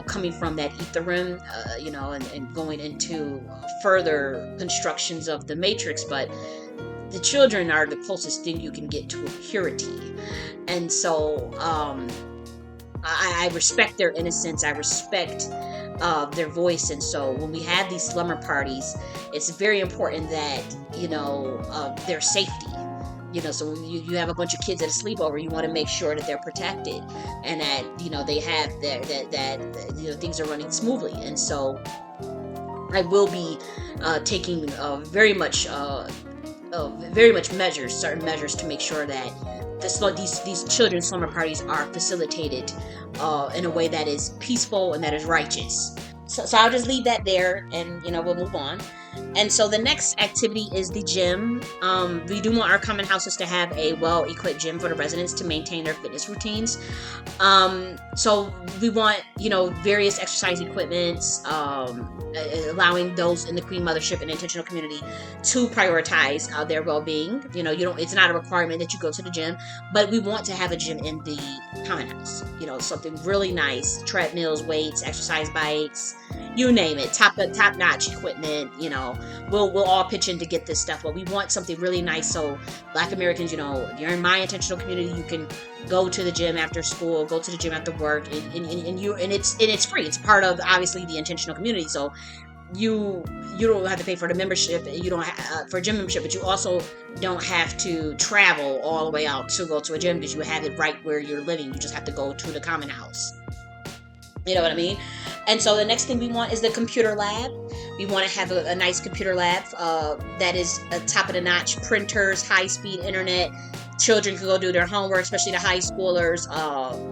coming from that ether realm, and going into further constructions of the matrix. But the children are the closest thing you can get to a purity, and so I respect their innocence. I respect their voice. And so when we have these slumber parties, it's very important that their safety. So when you have a bunch of kids at a sleepover, you want to make sure that they're protected, and that they have that things are running smoothly. And so I will be taking very much certain measures to make sure that these children's slumber parties are facilitated in a way that is peaceful and that is righteous. So I'll just leave that there, and we'll move on. And so the next activity is the gym. We do want our common houses to have a well-equipped gym for the residents to maintain their fitness routines. So we want, various exercise equipments, allowing those in the Queen Mothership and intentional community to prioritize their well-being. It's not a requirement that you go to the gym, but we want to have a gym in the common house. Something really nice: treadmills, weights, exercise bikes, you name it, top-notch equipment. We'll all pitch in to get this stuff, but we want something really nice. So Black Americans, if you're in my intentional community, you can go to the gym after school, go to the gym after work, and it's free. It's part of, obviously, the intentional community. So you don't have to pay for the membership. You don't for gym membership, but you also don't have to travel all the way out to go to a gym, because you have it right where you're living. You just have to go to the common house. You know what I mean? And so the next thing we want is the computer lab. We want to have a nice computer lab that is a top of the notch, printers, high speed internet. Children can go do their homework, especially the high schoolers.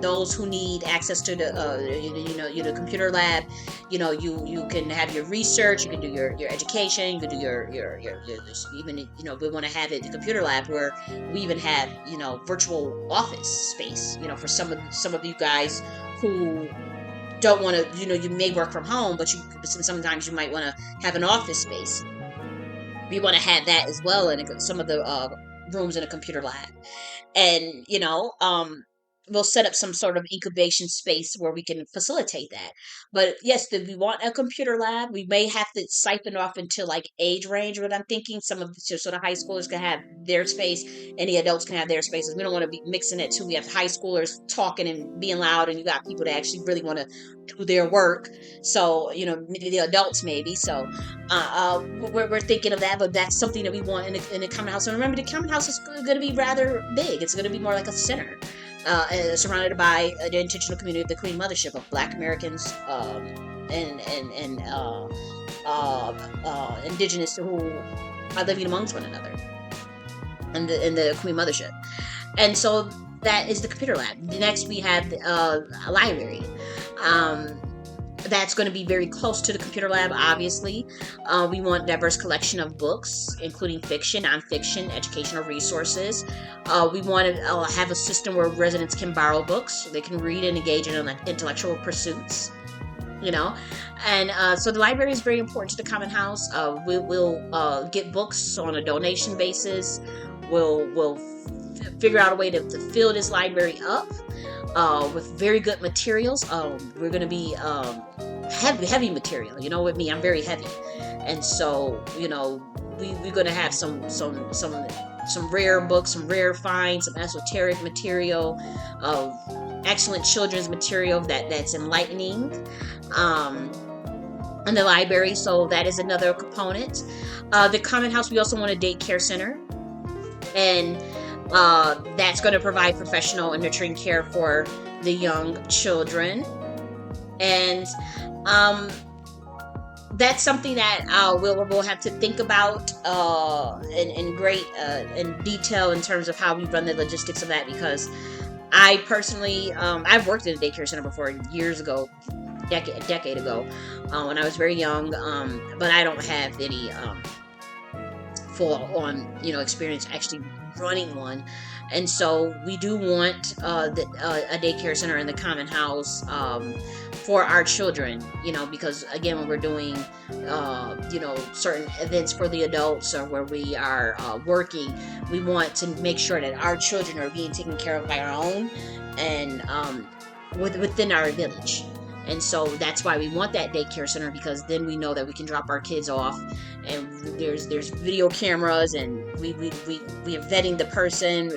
Those who need access to the computer lab. You can have your research. You can do your education. You can do your even we want to have it the computer lab where we even have virtual office space. For some of you guys who don't want to, you may work from home, but sometimes you might want to have an office space. We want to have that as well in some of the rooms in a computer lab. And we'll set up some sort of incubation space where we can facilitate that. But yes, we want a computer lab. We may have to siphon off into like age range, what I'm thinking. Some of the high schoolers can have their space, and the adults can have their spaces. We don't want to be mixing it too. We have high schoolers talking and being loud, and you got people that actually really want to do their work. So maybe the adults maybe. So we're thinking of that, but that's something that we want in a common house. And remember, the common house is going to be rather big. It's going to be more like a center. Surrounded by the intentional community of the Queen Mothership of Black Americans and indigenous who are living amongst one another in the Queen Mothership. And so that is the computer lab. Next we have a library. That's going to be very close to the computer lab, obviously. We want a diverse collection of books, including fiction, nonfiction, educational resources. We want to have a system where residents can borrow books, so they can read and engage in intellectual pursuits. And so the library is very important to the common house. We'll get books on a donation basis. We'll figure out a way to fill this library up with very good materials. We're going to be heavy material. With me, I'm very heavy, and so we're going to have some rare books, some rare finds, some esoteric material, excellent children's material that's enlightening in the library. So that is another component. The common house, we also want a daycare center, and that's going to provide professional and nurturing care for the young children. And that's something that we'll have to think about in great in detail in terms of how we run the logistics of that, because I personally, I've worked in a daycare center before years ago, a decade ago, when I was very young, but I don't have any full on, experience actually running one. And so we do want a daycare center in the common house, for our children, because again, when we're doing, certain events for the adults, or where we are working, we want to make sure that our children are being taken care of by our own, and within our village. And so that's why we want that daycare center, because then we know that we can drop our kids off, and there's video cameras, and we are vetting the person.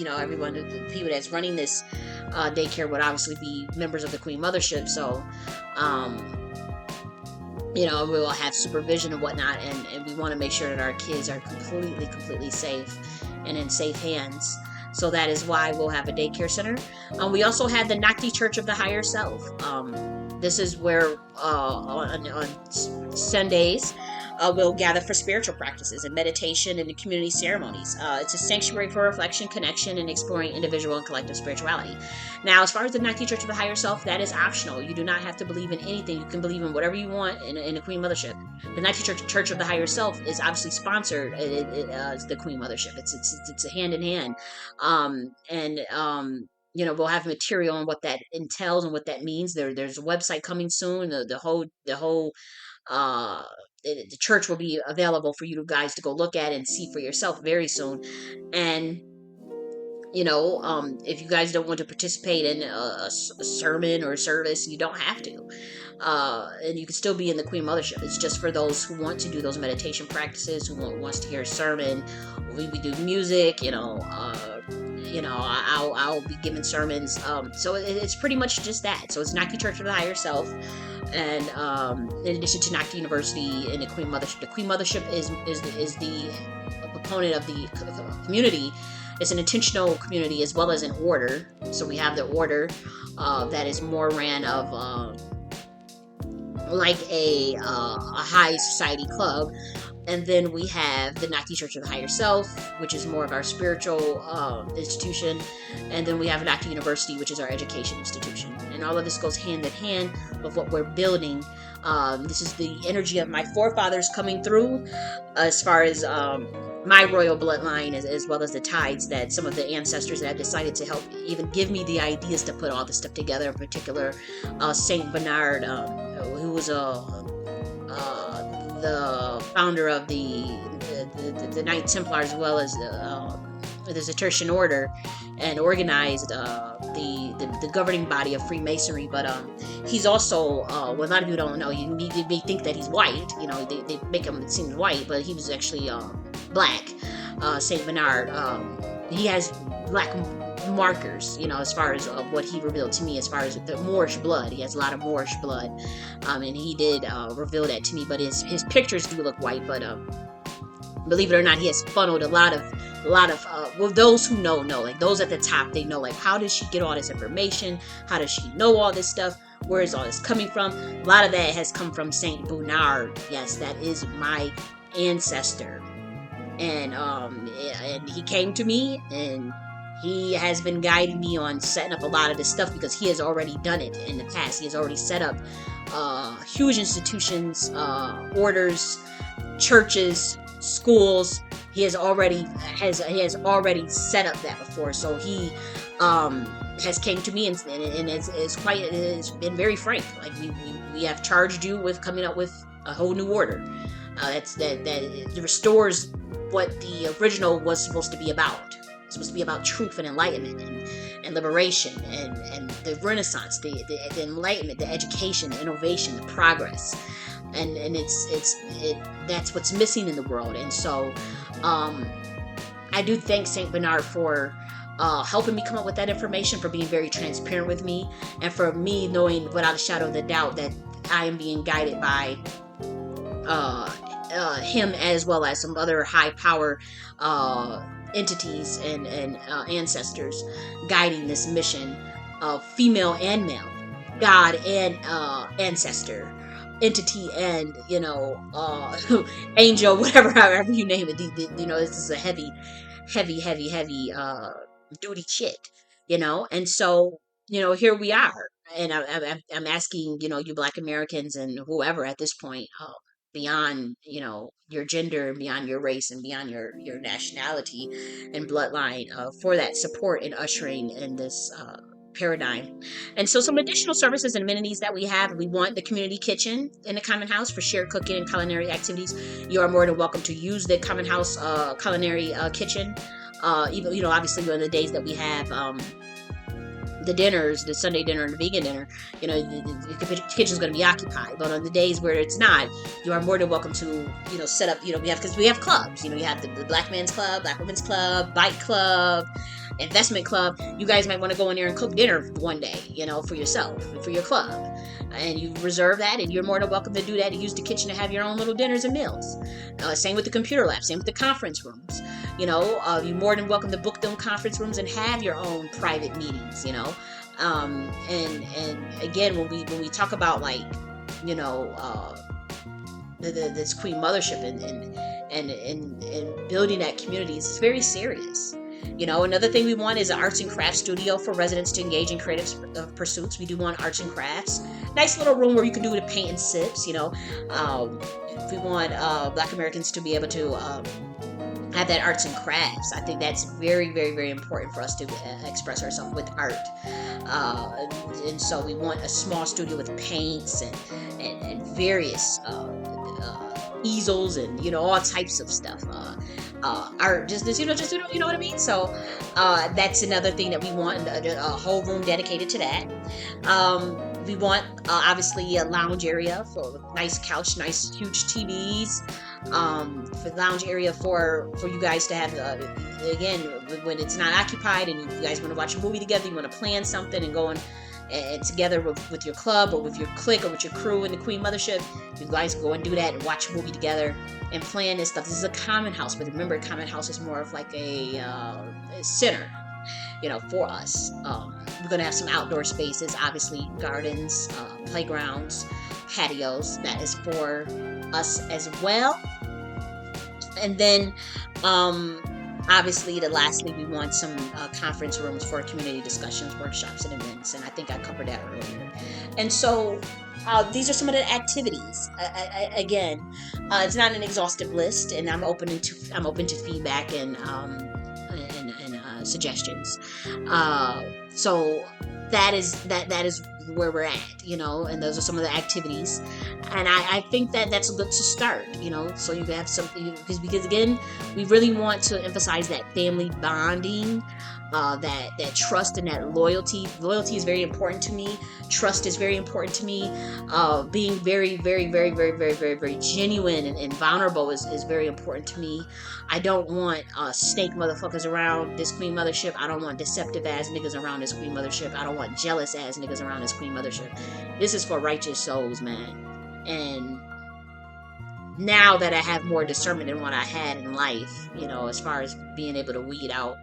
Everyone, the people that's running this daycare would obviously be members of the Queen Mothership. So we will have supervision and whatnot, and we want to make sure that our kids are completely safe and in safe hands. So that is why we'll have a daycare center. We also have the Nakhti Church of the Higher Self. This is where on Sundays we'll gather for spiritual practices and meditation and community ceremonies. It's a sanctuary for reflection, connection, and exploring individual and collective spirituality. Now, as far as the Nakhti Church of the Higher Self, that is optional. You do not have to believe in anything. You can believe in whatever you want in the Queen Mothership. The Nakhti Church of the Higher Self is obviously sponsored. It's the Queen Mothership. It's a hand in hand. We'll have material on what that entails and what that means. There's a website coming soon. The whole the church will be available for you guys to go look at and see for yourself very soon. And if you guys don't want to participate in a sermon or a service, you don't have to. And you can still be in the Queen Mothership. It's just for those who want to do those meditation practices, who wants to hear a sermon. We do music, I'll be giving sermons. So it's pretty much just that. So it's Nakhti Church of the Higher Self. And in addition to Nakhti University and the Queen Mothership is the proponent of the community. It's an intentional community as well as an order. So we have the order that is more ran of like a high society club. And then we have the Nakhti Church of the Higher Self, which is more of our spiritual institution. And then we have Nakhti University, which is our education institution. And all of this goes hand in hand with what we're building. This is the energy of my forefathers coming through, as far as my royal bloodline, as well as the tides that some of the ancestors that have decided to help even give me the ideas to put all this stuff together. In particular, Saint Bernard, who was the founder of the Knights Templar, as well as the Cistercian order, and organized the governing body of Freemasonry. But he's also, a lot of you don't know, you may think that he's white. They make him seem white, but he was actually black. Saint Bernard, he has black markers, as far as what he revealed to me, as far as the Moorish blood. He has a lot of Moorish blood, and he did reveal that to me. But his pictures do look white. But believe it or not, he has funneled a lot of those who know, like those at the top, they know, like, how does she get all this information? How does she know all this stuff? Where is all this coming from? A lot of that has come from Saint Bernard. Yes, that is my ancestor, and he came to me, and he has been guiding me on setting up a lot of this stuff, because he has already done it in the past. He has already set up huge institutions, orders, churches, schools. He has already set up that before. So he has came to me and it's been very frank. Like, we have charged you with coming up with a whole new order that restores what the original was supposed to be about. It's supposed to be about truth and enlightenment and liberation and the Renaissance, the enlightenment, the education, the innovation, the progress, and that's what's missing in the world. And so I do thank Saint Bernard for helping me come up with that information, for being very transparent with me, and for me knowing without a shadow of a doubt that I am being guided by him, as well as some other high power entities and ancestors guiding this mission of female and male, God and ancestor, entity and, angel, whatever, however you name it. This is a heavy duty shit, and so, here we are. And I'm asking, you Black Americans and whoever at this point, beyond, your gender, beyond your race, and beyond your nationality and bloodline, for that support in ushering in this paradigm. And so, some additional services and amenities that we want the community kitchen in the common house for shared cooking and culinary activities. You are more than welcome to use the common house culinary kitchen. Even, obviously on the days that we have the dinners, the Sunday dinner and the vegan dinner, the kitchen's going to be occupied. But on the days where it's not, you are more than welcome to, set up, because we have clubs. You have the Black Men's Club, Black Women's Club, Bike Club, Investment Club. You guys might want to go in there and cook dinner one day, for yourself, for your club. And you reserve that, and you're more than welcome to do that, and use the kitchen to have your own little dinners and meals. Same with the computer lab, same with the conference rooms. You're more than welcome to book them conference rooms and have your own private meetings. And again, when we talk about, like, this Queen Mothership and building that community, it's very serious. Another thing we want is an arts and crafts studio for residents to engage in creative pursuits. We do want arts and crafts. Nice little room where you can do the paint and sips, we want Black Americans to be able to have that arts and crafts. I think that's very, very, very important for us to express ourselves with art. And so we want a small studio with paints and various easels and, all types of stuff. Art, just you know what I mean? So that's another thing that we want, a whole room dedicated to that. We want obviously a lounge area for nice couch, nice huge TVs, for the lounge area for you guys to have, again, when it's not occupied and you guys want to watch a movie together, you want to plan something and go and together with your club or with your clique or with your crew in the Queen Mothership, you guys go and do that and watch a movie together and plan this stuff. This is a common house, but remember, a common house is more of like a center, for us. We're going to have some outdoor spaces, obviously gardens, playgrounds, patios. That is for us as well. And then, obviously, lastly, we want some conference rooms for community discussions, workshops, and events. And I think I covered that earlier. And so these are some of the activities. Again, it's not an exhaustive list, and I'm open to feedback and suggestions. So that is where we're at, and those are some of the activities. And I think that's good to start, so you have something, because again, we really want to emphasize that family bonding, that trust and that loyalty. Loyalty is very important to me. Trust is very important to me. Being very, very, very, very, very, very, very genuine and vulnerable is very important to me. I don't want snake motherfuckers around this Queen Mothership. I don't want deceptive ass niggas around this Queen Mothership. I don't want jealous ass niggas around this Queen Mothership. This is for righteous souls, man. And now that I have more discernment than what I had in life, as far as being able to weed out,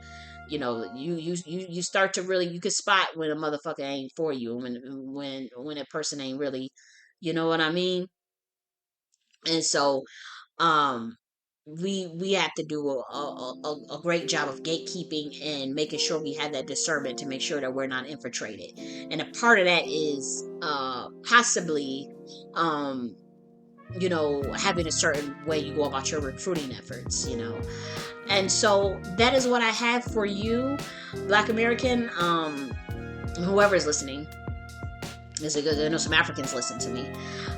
you start to really, you can spot when a motherfucker ain't for you, when a person ain't really, you know what I mean? And so, we have to do a great job of gatekeeping and making sure we have that discernment to make sure that we're not infiltrated. And a part of that is possibly having a certain way you go about your recruiting efforts, And so that is what I have for you, Black American, whoever's listening. I know some Africans listen to me.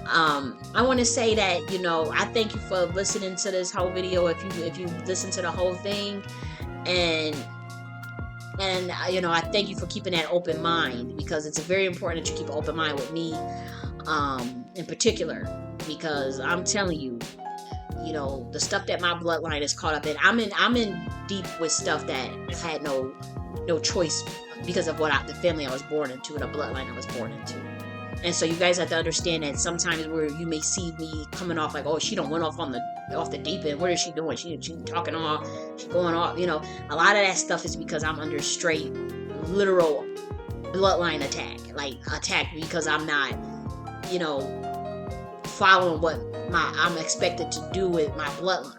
I want to say that, I thank you for listening to this whole video. If you listen to the whole thing, and I thank you for keeping that open mind, because it's very important that you keep an open mind with me, in particular, because I'm telling you, the stuff that my bloodline is caught up in. I'm in deep with stuff that I had no choice because of the family I was born into and the bloodline I was born into. And so you guys have to understand that sometimes where you may see me coming off like, oh, she don't went off the deep end. What is she doing? She talking off. She going off. A lot of that stuff is because I'm under straight, literal bloodline attack. Like attack because I'm not, following what I'm expected to do with my bloodline.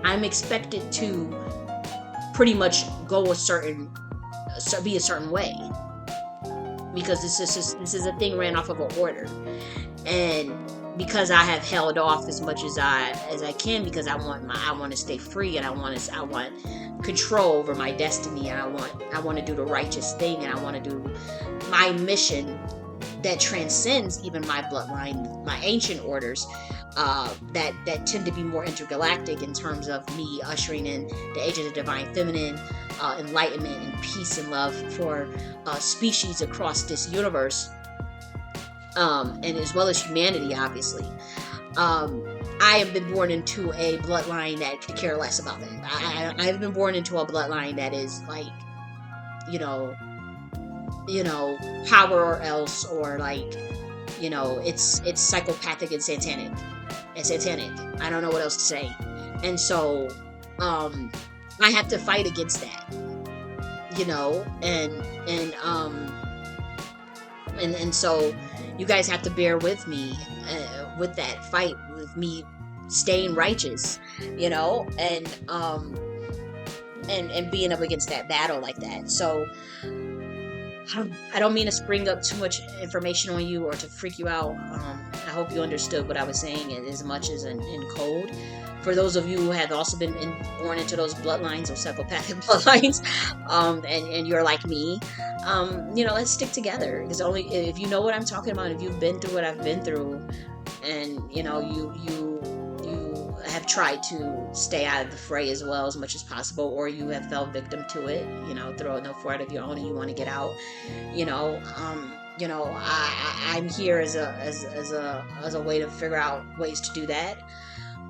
I'm expected to pretty much go be a certain way, because this is a thing ran off of an order, and because I have held off as much as I can, because I want to stay free, and I want control over my destiny, and I want to do the righteous thing, and I want to do my mission that transcends even my bloodline, my ancient orders, that tend to be more intergalactic in terms of me ushering in the age of the divine feminine, enlightenment and peace and love for species across this universe, and as well as humanity, obviously. I have been born into a bloodline that could care less about that. I've been born into a bloodline that is like, power or else, or like, it's psychopathic and satanic. It's satanic. I don't know what else to say. And so, I have to fight against that, and so you guys have to bear with me, with that fight, with me staying righteous, and being up against that battle like that. So I don't mean to spring up too much information on you or to freak you out. I hope you understood what I was saying as much as in code. For those of you who have also been born into those bloodlines or psychopathic bloodlines, and you're like me, let's stick together. Because only if you know what I'm talking about, if you've been through what I've been through, and you have tried to stay out of the fray as well as much as possible, or you have fell victim to it, through no fault of your own, and you want to get out, I'm here as a way to figure out ways to do that.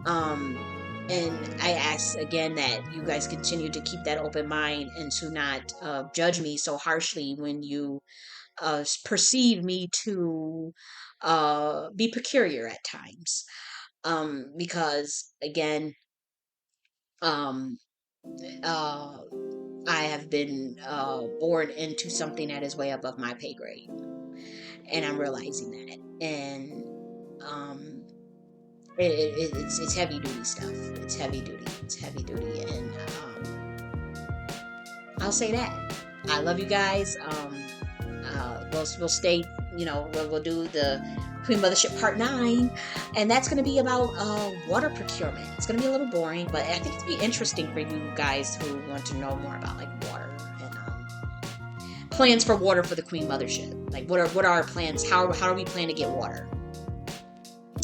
And I ask again that you guys continue to keep that open mind and to not judge me so harshly when you perceive me to be peculiar at times. Because again, I have been born into something that is way above my pay grade, and I'm realizing that. And it's heavy duty stuff. It's heavy duty, and I'll say that I love you guys. We'll stay. We'll do the Queen Mothership Part 9, and that's going to be about water procurement. It's going to be a little boring, but I think it'll be interesting for you guys who want to know more about like water and plans for water for the Queen Mothership. Like what are our plans? How do we plan to get water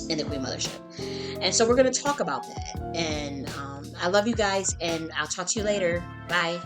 in the Queen Mothership? And so we're going to talk about that. And I love you guys, and I'll talk to you later. Bye.